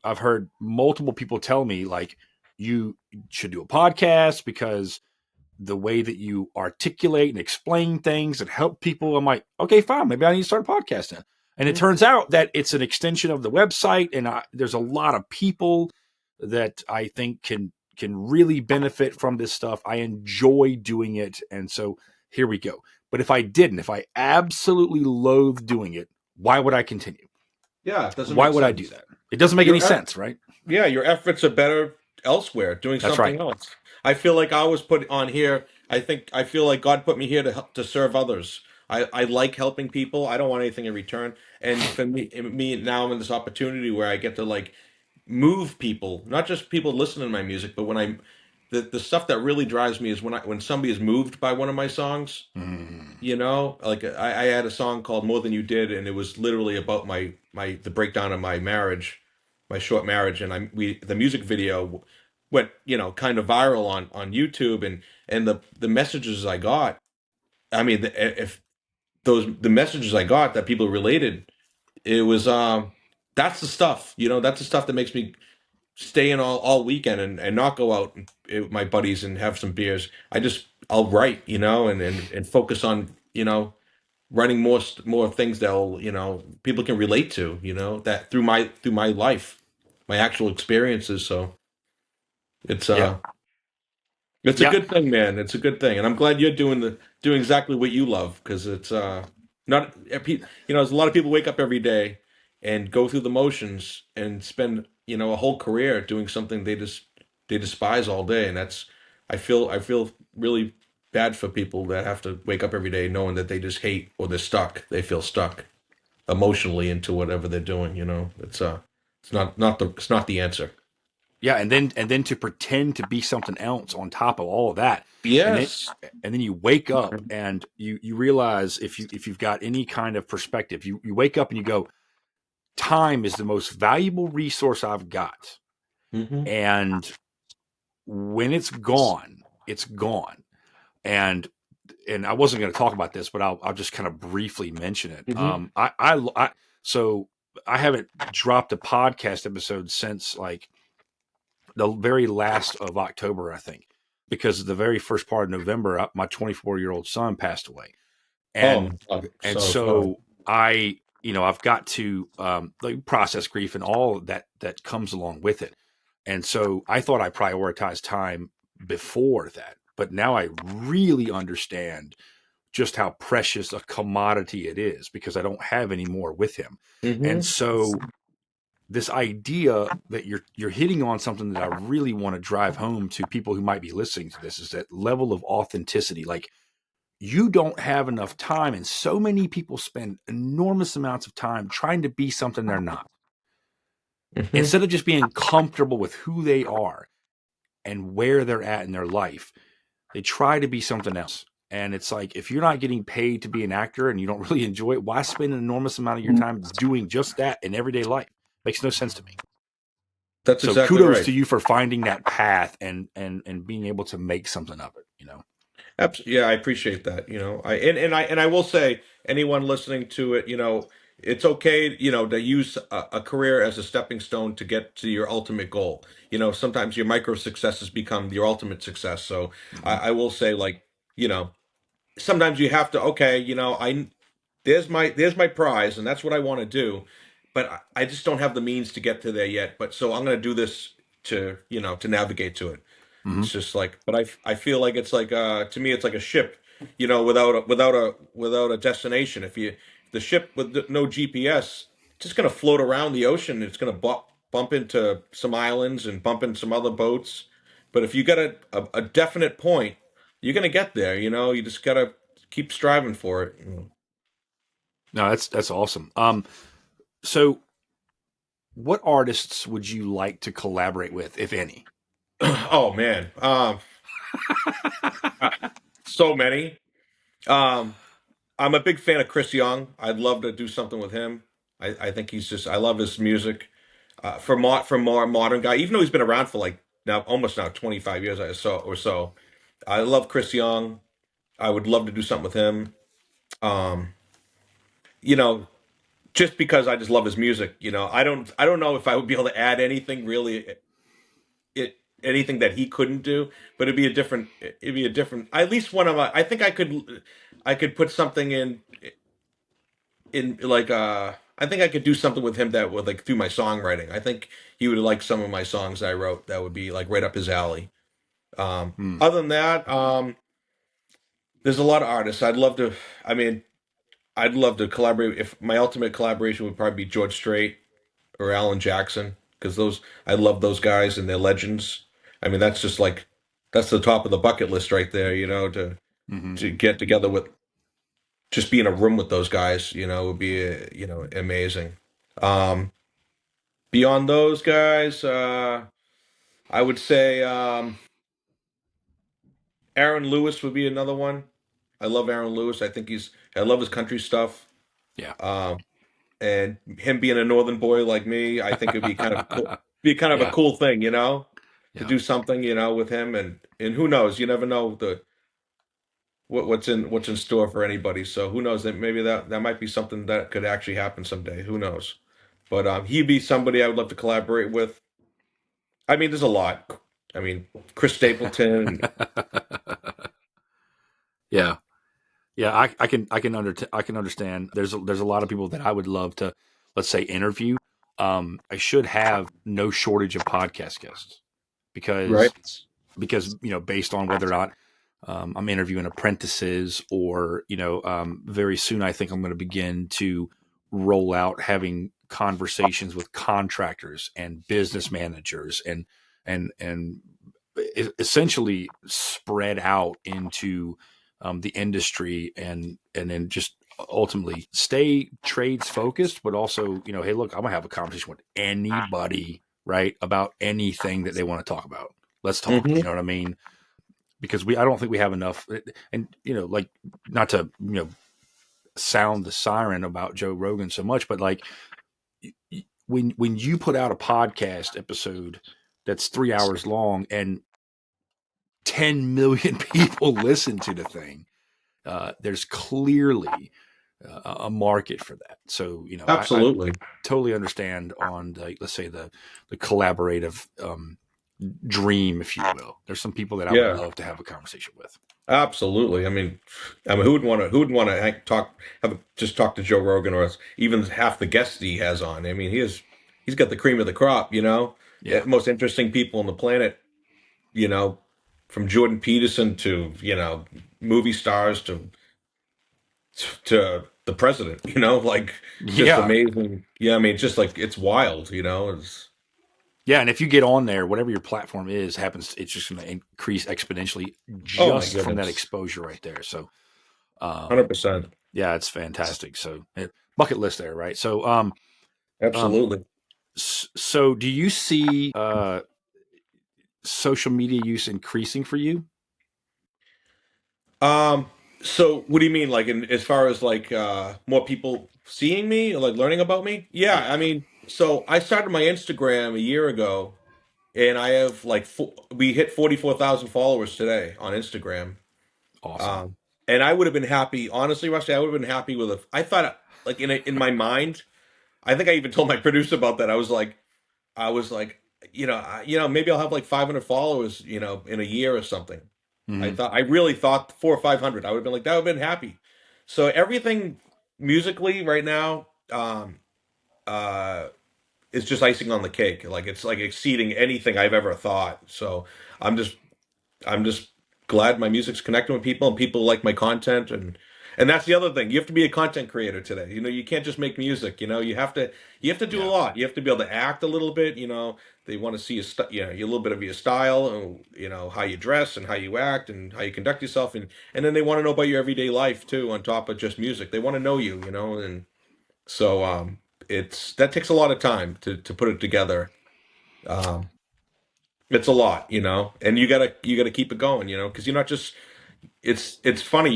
I've heard multiple people tell me like you should do a podcast because the way that you articulate and explain things and help people. I'm like, okay, fine. Maybe I need to start a podcast then. And it Hmm. turns out that it's an extension of the website. And there's a lot of people that I think can really benefit from this stuff. I enjoy doing it. And so here we go. But if I absolutely loathe doing it, why would I continue? Yeah, it doesn't Why make would I do sense. that? It doesn't make any Your sense, right? Yeah, your efforts are better elsewhere, doing That's right. something else. I feel like I was put on here. I feel like God put me here to help to serve others. I like helping people. I don't want anything in return. And for me now I'm in this opportunity where I get to like move people, not just people listening to my music, but the stuff that really drives me is when somebody is moved by one of my songs. Mm. Like I had a song called "More Than You Did," and it was literally about the breakdown of my marriage, my short marriage, and the music video went kind of viral on YouTube, and the messages I got. I mean, if the messages I got that people related, it was that's the stuff. That's the stuff that makes me stay in all weekend and not go out with my buddies and have some beers. I'll write, and focus on writing more things that'll people can relate to, that through my life, my actual experiences. So it's Yeah. it's a Yeah. good thing, man. It's a good thing, and I'm glad you're doing exactly what you love, because it's not there's a lot of people wake up every day and go through the motions and spend a whole career doing something they despise all day, and I feel really bad for people that have to wake up every day knowing that they just hate, or they feel stuck emotionally into whatever they're doing. It's not the answer. Yeah, and then to pretend to be something else on top of all of that, and then Yes. and then you wake up and you realize if you've got any kind of perspective, you wake up and you go, time is the most valuable resource I've got, Hmm. and when it's gone. And I wasn't going to talk about this, but I'll just kind of briefly mention it. Hmm. So I haven't dropped a podcast episode since like the very last of October, I think, because the very first part of November, my 24-year-old son passed away, and Oh, and so sorry. so I've got to like process grief and all that comes along with it, and so I thought I prioritized time before that, but now I really understand just how precious a commodity it is because I don't have any more with him, and Hmm. so this idea that you're hitting on something that I really want to drive home to people who might be listening to this is that level of authenticity. Like you don't have enough time, and so many people spend enormous amounts of time trying to be something they're not. Hmm. Instead of just being comfortable with who they are and where they're at in their life, they try to be something else. And it's like if you're not getting paid to be an actor and you don't really enjoy it, why spend an enormous amount of your time doing just that in everyday life? Makes no sense to me. That's So exactly kudos to right. you for finding that path and being able to make something of it. Yeah, I appreciate that. I will say, anyone listening to it, it's okay, to use a career as a stepping stone to get to your ultimate goal. Sometimes your micro successes become your ultimate success. So I, Mm-hmm. I will say, like, you know, sometimes you have to, okay, there's my prize, and that's what I want to do, but I just don't have the means to get to there yet. But so I'm going to do this to navigate to it. Mm-hmm. It's just like, but I feel like it's like to me it's like a ship, without a destination. If the ship with no GPS just going to float around the ocean. It's going to bump into some islands and bump into some other boats. But if you got a definite point, you're going to get there. You know, you just got to keep striving for it. No, that's awesome. So what artists would you like to collaborate with, if any? Oh man, uh, so many. Um, I'm a big fan of Chris Young. I'd love to do something with him. I think he's just. I love his music. For more modern guy, even though he's been around for like now almost now 25 years or so. I love Chris Young. I would love to do something with him. Um, you know, just because I just love his music. You know, I don't know if I would be able to add anything really anything that he couldn't do, but it'd be a different at least one of my I think I could put something in like I think I could do something with him that would like through my songwriting. I think he would like some of my songs I wrote that would be like right up his alley. Hmm. Other than that, there's a lot of artists I'd love to. I mean, I'd love to collaborate. If my ultimate collaboration would probably be George Strait or Alan Jackson, because those I love those guys and they're legends. I mean, that's just like that's the top of the bucket list right there. You know, Hmm. to get together with just be in a room with those guys. You know, would be you know amazing. Um, Beyond those guys, I would say Aaron Lewis would be another one. I love Aaron Lewis. I love his country stuff. Yeah. Um, and him being a northern boy like me, I think it'd be kind of cool, be kind of a Yeah. cool thing, you know, to Yeah. do something, you know, with him. And who knows? You never know what's in store for anybody. So who knows that maybe that might be something that could actually happen someday. Who knows? But he'd be somebody I would love to collaborate with. I mean, there's a lot. I mean, Chris Stapleton. Yeah. Yeah, I can understand. There's a lot of people that I would love to, let's say, interview. I should have no shortage of podcast guests Right. because based on whether or not I'm interviewing apprentices, or very soon I think I'm going to begin to roll out having conversations with contractors and business managers and essentially spread out into the industry, and then just ultimately stay trades focused, but also hey, look, I'm gonna have a conversation with anybody, right, about anything that they want to talk about. Let's talk. You Hmm. know what I mean? Because I don't think we have enough, and like, not to sound the siren about Joe Rogan so much, but like, when you put out a podcast episode that's 3 hours long and 10 million people listen to the thing, there's clearly a market for that. So, I Absolutely. totally understand on let's say the collaborative dream, if you will. There's some people that I would Yeah. love to have a conversation with. Absolutely. I mean, who wouldn't want to just talk to Joe Rogan or even half the guests he has on? I mean, he's got the cream of the crop, you know, Yeah. most interesting people on the planet, you know, from Jordan Peterson to, you know, movie stars to the president, you know, like just Yeah. amazing. Yeah. I mean, just like it's wild, you know, Yeah. And if you get on there, whatever your platform is, it's just going to increase exponentially oh my just from that goodness. exposure right there. So, um, 100%. yeah, it's fantastic. So, bucket list there, right? So, um, Absolutely. so do you see social media use increasing for you? Um, so what do you mean, like in as far as like more people seeing me or like learning about me? Yeah, Yeah. I mean, so I started my Instagram a year ago and I have like we hit 44,000 followers today on Instagram. Awesome. Um, and I would have been happy, honestly, Rusty, I would have been happy with I thought like in my mind, I think I even told my producer about that. I was like, you know, maybe I'll have like 500 followers, you know, in a year or something. Hmm. I really thought 400 or 500. I would have been like, that would have been happy. So everything musically right now, uh, is just icing on the cake. Like it's like exceeding anything I've ever thought. So I'm just, I'm just glad my music's connecting with people and people like my content. And And that's the other thing. You have to be a content creator today. You can't just make music. You have to do a Yeah. lot. You have to be able to act a little bit. They want to see a little bit of your style, and how you dress and how you act and how you conduct yourself, and then they want to know about your everyday life too, on top of just music. They want to know you, and so it's that takes a lot of time to put it together. Um, it's a lot, and you gotta keep it going, because you're not just it's funny.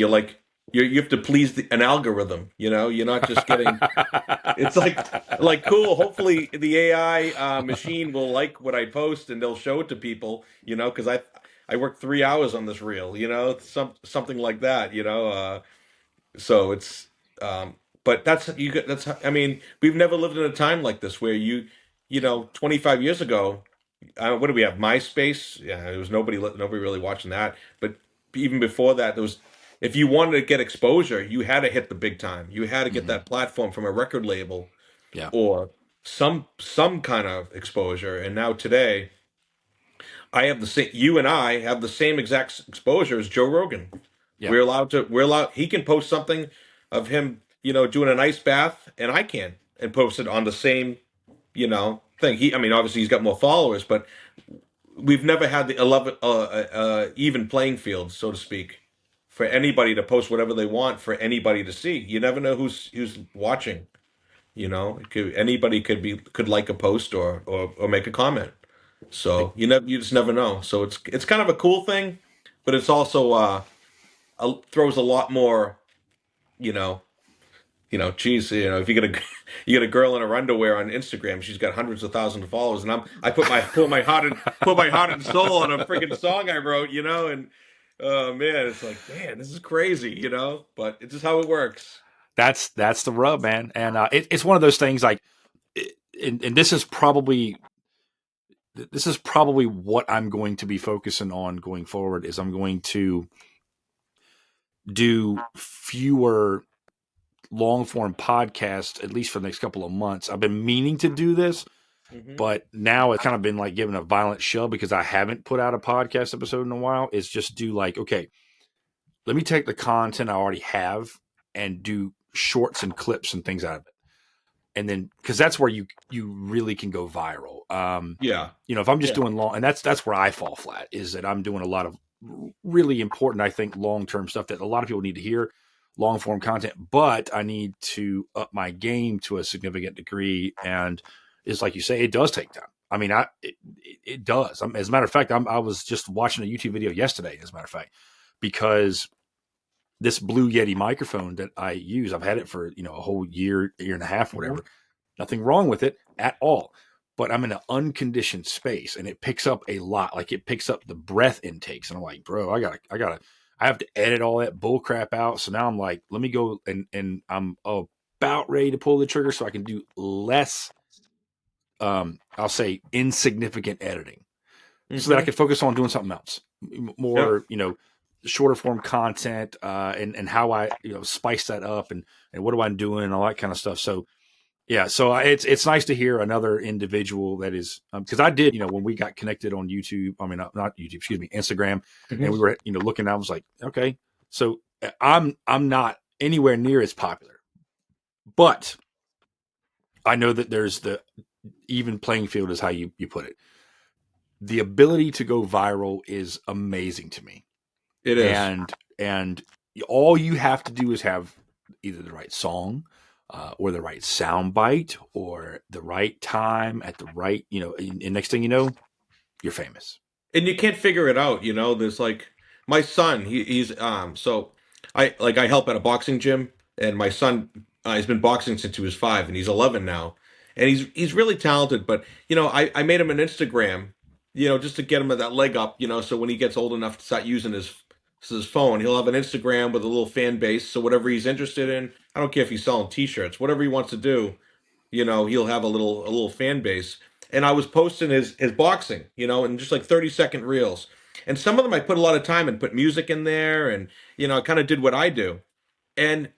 You have to please an algorithm. You're not just getting. It's like cool. Hopefully, the AI machine will like what I post and they'll show it to people. Because I worked 3 hours on this reel. Something like that. So it's um, but that's I mean, we've never lived in a time like this where 25 years ago, what do we have? MySpace. Yeah, there was nobody really watching that. But even before that, there was. If you wanted to get exposure, you had to hit the big time. You had to get Hmm. that platform from a record label Yeah. or some kind of exposure. And now today, I have the same. You and I have the same exact exposure as Joe Rogan. Yeah. We're allowed to. We're allowed. He can post something of him, doing an ice bath, and I can, and post it on the same, thing. I mean, obviously he's got more followers, but we've never had the 11 even playing field, so to speak, for anybody to post whatever they want for anybody to see. You never know who's watching. Anybody could like a post or make a comment. So you just never know. So it's kind of a cool thing, but it's also throws a lot more. You know, geez, if you get a you get a girl in her underwear on Instagram, she's got hundreds of thousands of followers, and I put my heart and soul on a freaking song I wrote, and oh man, it's like, man, this is crazy, but it's just how it works. That's the rub, man. And it's one of those things like, and this is probably what I'm going to be focusing on going forward. Is I'm going to do fewer long form podcasts, at least for the next couple of months. I've been meaning to do this, Hmm. but now it's kind of been like given a violent shove because I haven't put out a podcast episode in a while. Is just do like, okay, let me take the content I already have and do shorts and clips and things out of it. And then, because that's where you really can go viral. Yeah, If I'm just yeah. doing long, and that's where I fall flat, is that I'm doing a lot of really important, I think, long term stuff that a lot of people need to hear, long form content. But I need to up my game to a significant degree, and it's like you say, it does take time. I mean, it does. As a matter of fact, I was just watching a YouTube video yesterday. As a matter of fact, because this Blue Yeti microphone that I use, I've had it for a whole year and a half, Hmm. whatever. Nothing wrong with it at all. But I'm in an unconditioned space and it picks up a lot. Like it picks up the breath intakes. And I'm like, bro, I have to edit all that bull crap out. So now I'm like, let me go and I'm about ready to pull the trigger so I can do less, I'll say insignificant editing so that I Hmm. can focus on doing something else Yeah. more, shorter form content, and how I, spice that up and what do I doing and all that kind of stuff. So, yeah, so it's nice to hear another individual that is because I did when we got connected on YouTube. I mean, not YouTube, excuse me, Instagram, and we Hmm. were looking. I was like, okay, so I'm not anywhere near as popular, but I know that there's the even playing field is how you put it. The ability to go viral is amazing to me, It is. and all you have to do is have either the right song, or the right sound bite or the right time at the right, and next thing you know, you're famous. And you can't figure it out. There's like my son. He's so I help at a boxing gym, and my son he's been boxing since he was 5, and he's 11 now, and he's really talented. But I made him an Instagram, just to get him that leg up, so when he gets old enough to start using his phone, he'll have an Instagram with a little fan base. So whatever he's interested in, I don't care if he's selling T-shirts, whatever he wants to do, he'll have a little fan base. And I was posting his boxing, in just like 30-second reels. And some of them I put a lot of time and put music in there, and I kind of did what I do. And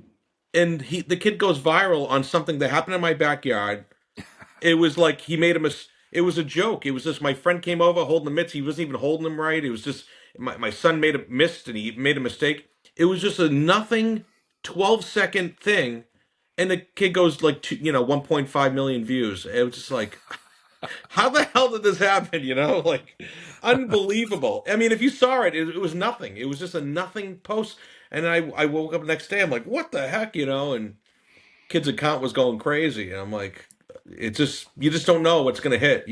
the kid goes viral on something that happened in my backyard. It was like he made it was a joke. It was just my friend came over holding the mitts. He wasn't even holding them right. It was just my son missed and he made a mistake. It was just a nothing 12-second thing, and the kid goes like 1.5 million views. It was just like, how the hell did this happen? Like, unbelievable. I mean, if you saw it, it was nothing. It was just a nothing post. And I woke up the next day. I'm like, what the heck, And kid's account was going crazy. And I'm like, you just don't know what's gonna hit.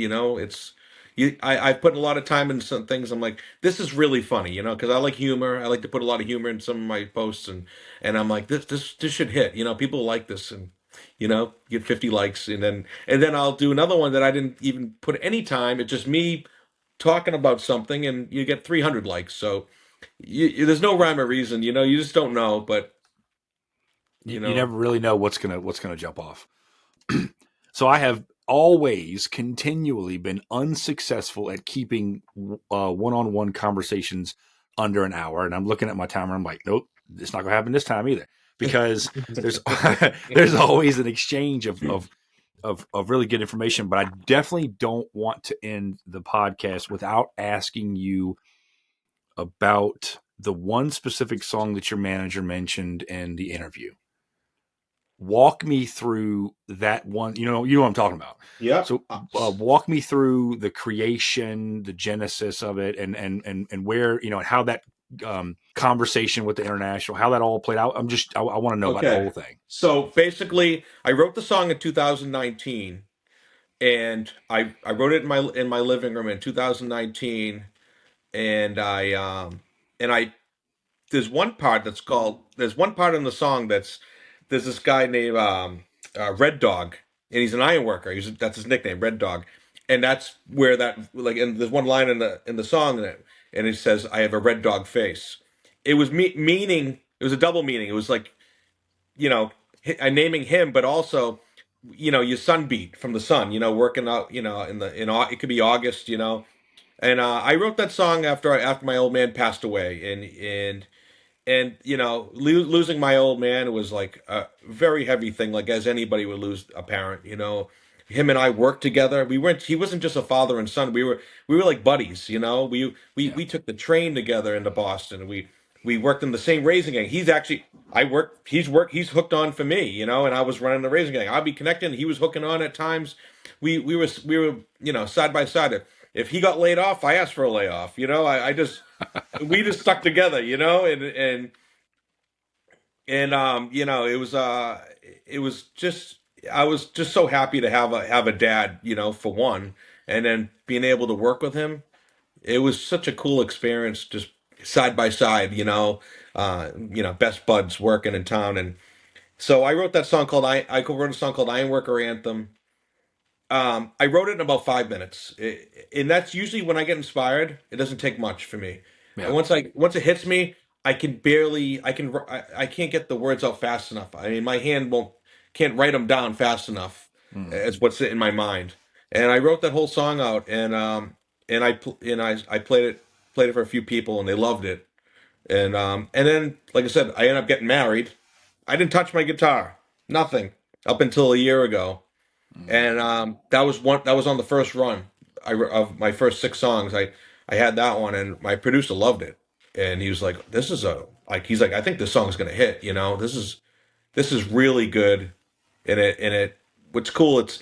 I've put a lot of time into some things. I'm like, this is really funny, because I like humor. I like to put a lot of humor in some of my posts, and I'm like, this should hit. People like this, and get 50 likes, and then I'll do another one that I didn't even put any time. It's just me talking about something, and you get 300 likes. So there's no rhyme or reason. You just don't know, but you You know. never really know what's gonna jump off. So I have always continually been unsuccessful at keeping one-on-one conversations under an hour. And I'm looking at my timer. I'm like, nope, it's not going to happen this time either, because there's there's always an exchange of really good information. But I definitely don't want to end the podcast without asking you about the one specific song that your manager mentioned in the interview. Walk me through that one. You know what I'm talking about. Yep. So walk me through the creation, the genesis of it, and where, and how that conversation with the international, how that all played out. I want to know about the Okay. whole thing. So basically, I wrote the song in 2019, and I wrote it in my living room in 2019, and I there's one part in the song there's this guy named Red Dog, and he's an iron worker. That's his nickname, Red Dog, and that's where that, like, and there's one line in the song, and it says, "I have a red dog face." It was meaning, it was a double meaning. It was like, naming him, but also, your sun beat from the sun, working out, it could be August, and I wrote that song after my old man passed away, and losing my old man was like a very heavy thing, like as anybody would lose a parent. Him and I worked together. He wasn't just a father and son. We were like buddies. We Yeah. took the train together into Boston. We worked in the same raising gang. He's hooked on for me, and I was running the raising gang. I'd be connecting, he was hooking on at times. We were side by side. If he got laid off, I asked for a layoff. I just we just stuck together, it was just, I was just so happy to have a dad, for one, and then being able to work with him. It was such a cool experience, just side by side, best buds working in town. And so I wrote that song called I wrote a song called Ironworker Anthem. I wrote it in about 5 minutes, and that's usually when I get inspired. It doesn't take much for me, and Yeah. once it hits me, I can't get the words out fast enough. I mean, my hand won't can't write them down fast enough Mm. as what's in my mind. And I wrote that whole song out, and I played it for a few people, and they loved it. And then, like I said, I ended up getting married. I didn't touch my guitar, nothing, up until a year ago, and Mm. that was on the first run of my first 6 songs. I had that one, and my producer loved it, and he was like, "This is a like." He's like, "I think this song's gonna hit. This is really good." And it what's cool, it's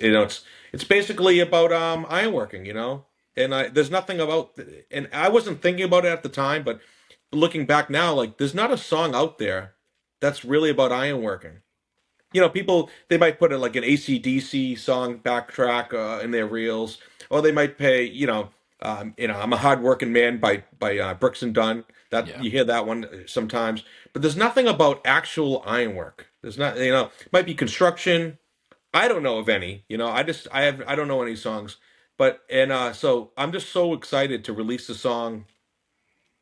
basically about ironworking, and there's nothing about, and I wasn't thinking about it at the time, but looking back now, like, there's not a song out there that's really about ironworking. People, they might put it like an AC/DC song backtrack in their reels, or they might pay, I'm a hardworking man by Brooks and Dunn. That Yeah. you hear that one sometimes, but there's nothing about actual ironwork. There's not, it might be construction. I don't know of any. I don't know any songs, but and so I'm just so excited to release the song,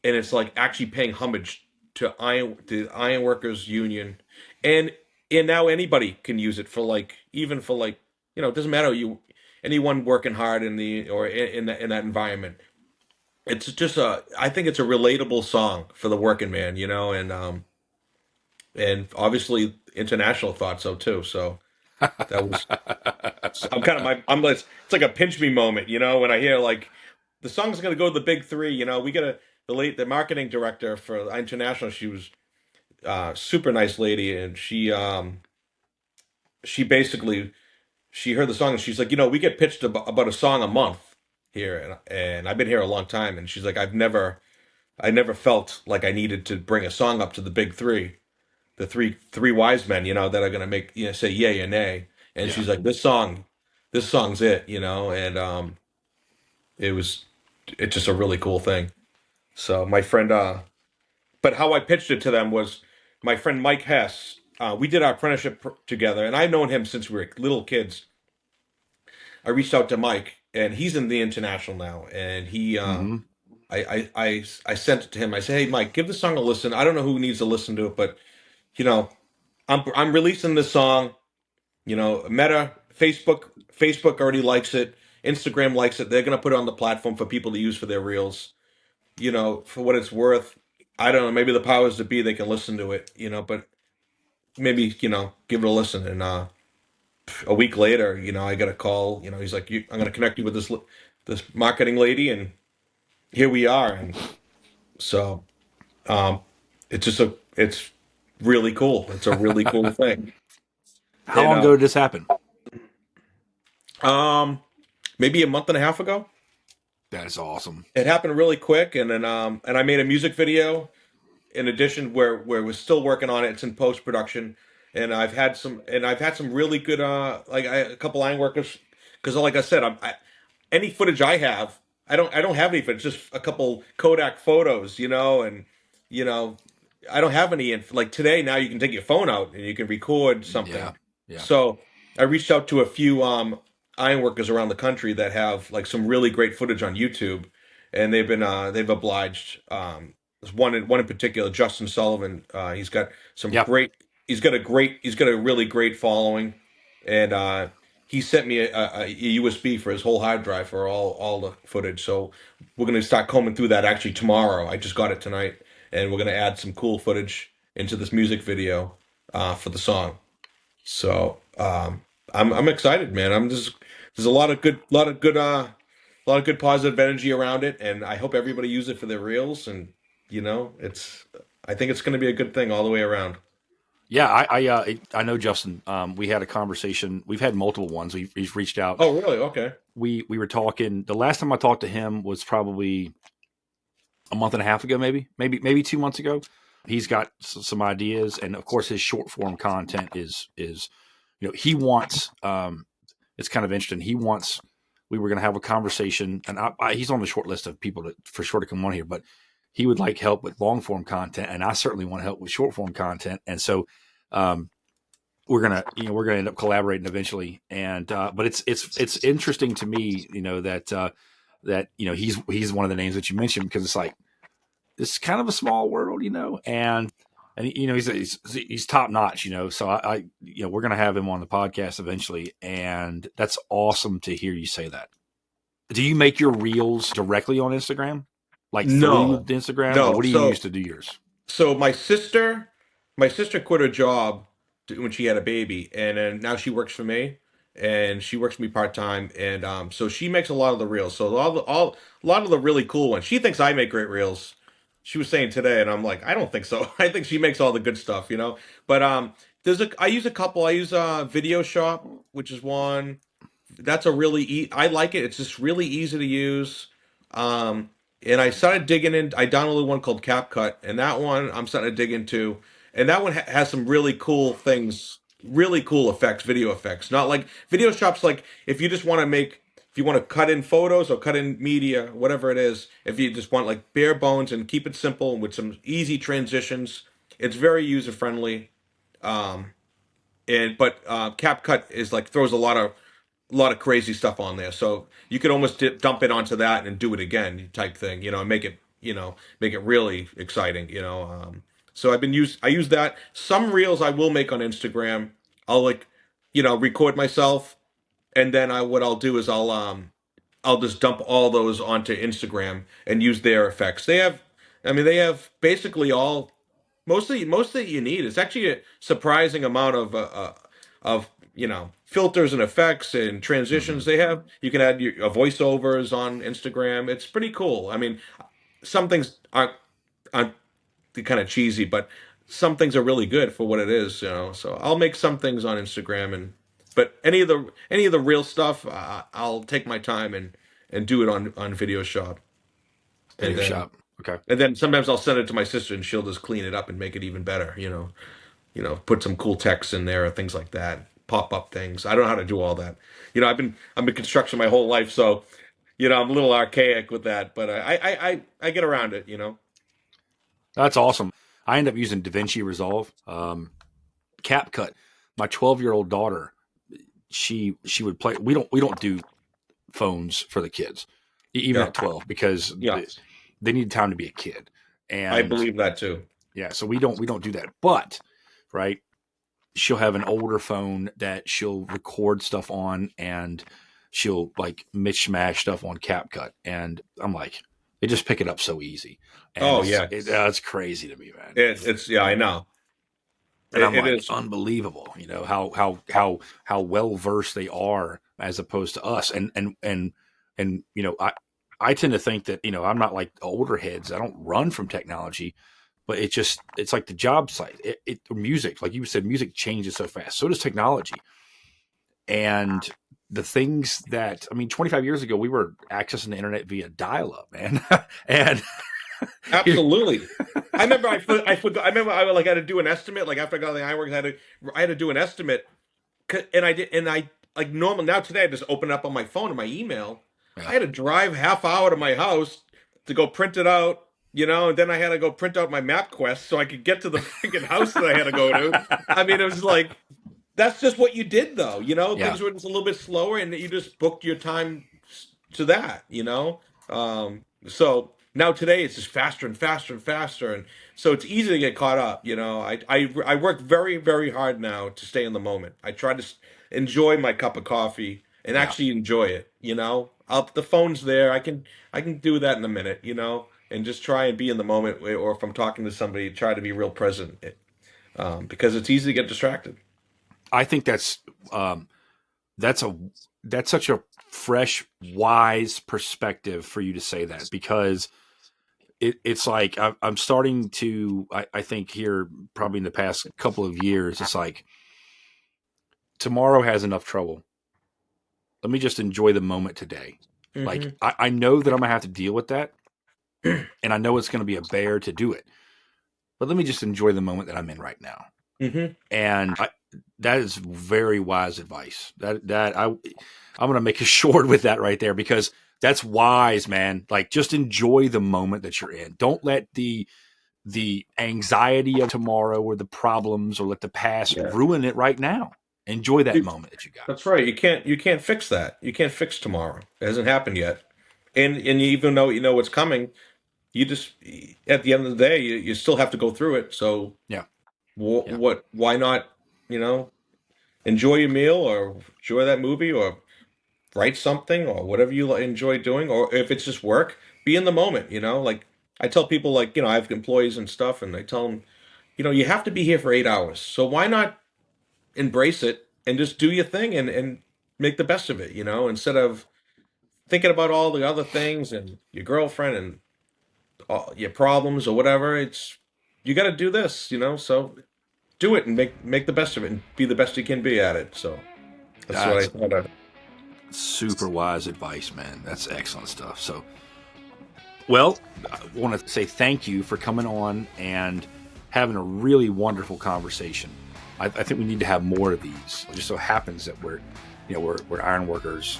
and it's like actually paying homage to Ironworkers Union, and and now anybody can use it for, like, even for, like, it doesn't matter, anyone working hard in that environment. It's just I think it's a relatable song for the working man, and obviously international thought so too. So that was I'm kind of my I'm it's like a pinch me moment, when I hear, like, the song's gonna go to the big three. We got the marketing director for international. super nice lady, and she basically she heard the song and she's like, we get pitched about a song a month here, and I've been here a long time, and she's like, I never felt like I needed to bring a song up to the big three, the three wise men, that are gonna make say yay or nay. And Yeah. she's like, this song's it, and it was it's just a really cool thing. So my friend, but how I pitched it to them was my friend Mike Hess. We did our apprenticeship together, and I've known him since we were little kids. I reached out to Mike, and he's in the international now, and Mm-hmm. I sent it to him. I said, "Hey, Mike, give the song a listen. I don't know who needs to listen to it, but you know, I'm releasing this song. Meta, Facebook already likes it. Instagram likes it. They're gonna put it on the platform for people to use for their reels. For what it's worth, I don't know. Maybe the powers that be they can listen to it. But maybe give it a listen." And a week later, I got a call. He's like, I'm gonna connect you with this marketing lady, and here we are. And so um, it's really cool. It's a really cool thing. How And long ago did this happen? um, maybe a month and a half ago. That is awesome. It happened really quick, and then and I made a music video in addition where we're still working on it. It's in post production, and I've had some really good a couple line workers because like I said, any footage I have, I don't have any footage, just a couple Kodak photos, and you know I don't have any. Like today, now you can take your phone out and you can record Yeah. something. Yeah. So I reached out to a few ironworkers around the country that have like some really great footage on YouTube, and they've obliged. There's one in particular, Justin Sullivan. He's got some Yep. great. He's got a really great following, and he sent me a USB for his whole hard drive for all the footage. So we're gonna start combing through that actually tomorrow. I just got it tonight, and we're gonna add some cool footage into this music video for the song. So I'm excited, man. I'm just there's a lot of good positive energy around it, and I hope everybody use it for their reels. And it's I think it's going to be a good thing all the way around. Yeah. I know Justin. We had a conversation. We've had multiple ones. He's reached out. Oh, really? Okay. We were talking. The last time I talked to him was probably a month and a half ago, maybe 2 months ago. He's got some ideas, and of course, his short form content is he wants. It's kind of interesting. He wants. We were going to have a conversation, and he's on the short list of people that for sure to come on here, but he would like help with long form content, and I certainly want to help with short form content, and so. We're gonna end up collaborating eventually, and but it's interesting to me, that he's one of the names that you mentioned because it's like this is kind of a small world, and he's top notch, So we're gonna have him on the podcast eventually, and that's awesome to hear you say that. Do you make your reels directly on Instagram, like through No, the Instagram, or no. what do you use to do yours? So my sister quit her job when she had a baby, and then now she works for me, and she works for me part time, and so she makes a lot of the reels. So a lot of the really cool ones. She thinks I make great reels. She was saying today, and I'm like, I don't think so. I think she makes all the good stuff. But I use a couple. I use Video Shop, which is one. That's a I like it. It's just really easy to use. Um, and I started digging in. I downloaded one called CapCut, and that one I'm starting to dig into. And that one has some really cool things, really cool effects, video effects. Not like video shops. Like if you just want to if you want to cut in photos or cut in media, whatever it is. If you just want like bare bones and keep it simple with some easy transitions, it's very user friendly. Um, and but CapCut is like throws a lot of crazy stuff on there. So you could almost dump it onto that and do it again type thing, and make it really exciting, so I use that. Some reels I will make on Instagram. I'll like, record myself, and then what I'll do is I'll just dump all those onto Instagram and use their effects. They have basically all most that you need. It's actually a surprising amount of filters and effects and Mm-hmm. transitions they have. You can add your voiceovers on Instagram. It's pretty cool. I mean, some things aren't kind of cheesy, but some things are really good for what it is, you know. So I'll make some things on Instagram, but any of the real stuff, I'll take my time and do it on Video Shop, and Video then shop. Okay. sometimes I'll send it to my sister and she'll just clean it up and make it even better, you know. Put some cool text in there or things like that, pop up things. I don't know how to do all that. I'm in construction my whole life, so I'm a little archaic with that, but I get around it, you know. That's awesome. I end up using DaVinci Resolve, CapCut. My 12-year-old daughter, she would play. We don't do phones for the kids, even Yeah, at 12, because yeah, they need time to be a kid. I And believe that too. yeah, so we don't do that. But right, she'll have an older phone that she'll record stuff on, and she'll like mishmash stuff on CapCut, and I'm like, they just pick it up so easy, and Oh yeah, it's crazy to me, man. it's yeah, I know. And I'm It like, is. unbelievable, how well versed they are as opposed to us, and I tend to think that I'm not like the older heads. I don't run from technology, but it's like the job site. Music, like you said, music changes so fast. So does technology, and the things that 25 years ago we were accessing the internet via dial-up, man, and Absolutely. I remember I forgot. I remember I like had to do an estimate. Like after I got on the iWorks, I had to do an estimate, and I did. And I like normal now today. I just open it up on my phone and my email. I yeah, had to drive half hour to my house to go print it out. And then I had to go print out my MapQuest so I could get to the freaking house that I had to go to. I mean, it was like that's just what you did, though. yeah. Things were just a little bit slower, and you just booked your time to that. So now today it's just faster and faster and faster, and so it's easy to get caught up. I work very very hard now to stay in the moment. I try to enjoy my cup of coffee and Yeah. actually enjoy it. The phone's there. I can do that in a minute. And just try and be in the moment, or if I'm talking to somebody, try to be real present. Because it's easy to get distracted. I think um, that's a that's such a fresh, wise perspective for you to say that, because it's like I'm starting to I think here probably in the past couple of years, it's like tomorrow has enough trouble. Let me just enjoy the moment today. Like Hmm. I know that I'm gonna have to deal with that, and I know it's gonna be a bear to do it. But let me just enjoy the moment that I'm in right now. Hmm. And that is very wise advice. I'm going to make a short with that right there, because that's wise, man. Like, just enjoy the moment that you're in. Don't let the anxiety of tomorrow or the problems or let the past Yeah. ruin it right now. Enjoy that moment that you got. That's right. You can't fix that. You can't fix tomorrow. It hasn't happened yet. And you even though you know what's coming, you just at the end of the day, you still have to go through it. So Yeah, yeah, why not, you know, enjoy your meal or enjoy that movie or write something or whatever you enjoy doing, or if it's just work, be in the moment, like I tell people, like, I have employees and stuff, and I tell them, you have to be here for 8 hours. So why not embrace it and just do your thing and make the best of it, instead of thinking about all the other things and your girlfriend and all your problems or whatever. It's you got to do this, so do it and make the best of it and be the best you can be at it. So that's what I that's thought of. super wise advice, man. That's excellent stuff. So, well, I want to say thank you for coming on and having a really wonderful conversation. I think we need to have more of these. It just so happens that we're iron workers,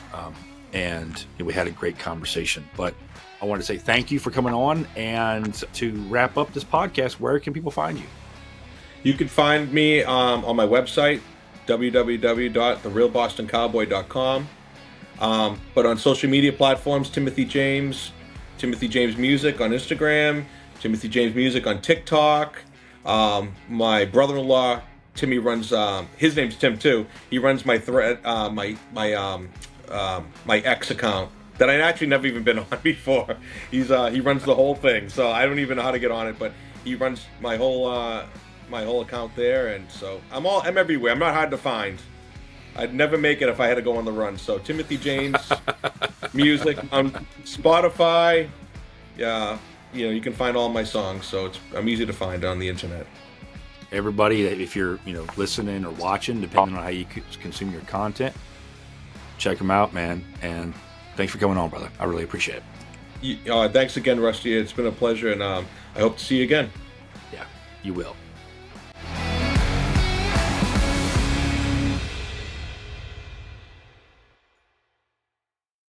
and we had a great conversation. But I want to say thank you for coming on, and to wrap up this podcast, where can people find you? You can find me on my website, www.therealbostoncowboy.com. But on social media platforms, Timothy James Music on Instagram, Timothy James Music on TikTok. My brother-in-law Timmy runs. His name's Tim too. He runs my thread, my X account that I actually never even been on before. He runs the whole thing, so I don't even know how to get on it. But he runs my whole account there, and so I'm everywhere. I'm not hard to find. I'd never make it if I had to go on the run. So Timothy James Music on Spotify. Yeah, you can find all my songs. So I'm easy to find on the internet. everybody, if you're listening or watching, depending on how you consume your content, check them out, man. And thanks for coming on, brother. I really appreciate it. Thanks again, Rusty. It's been a pleasure, and I hope to see you again. Yeah, you will.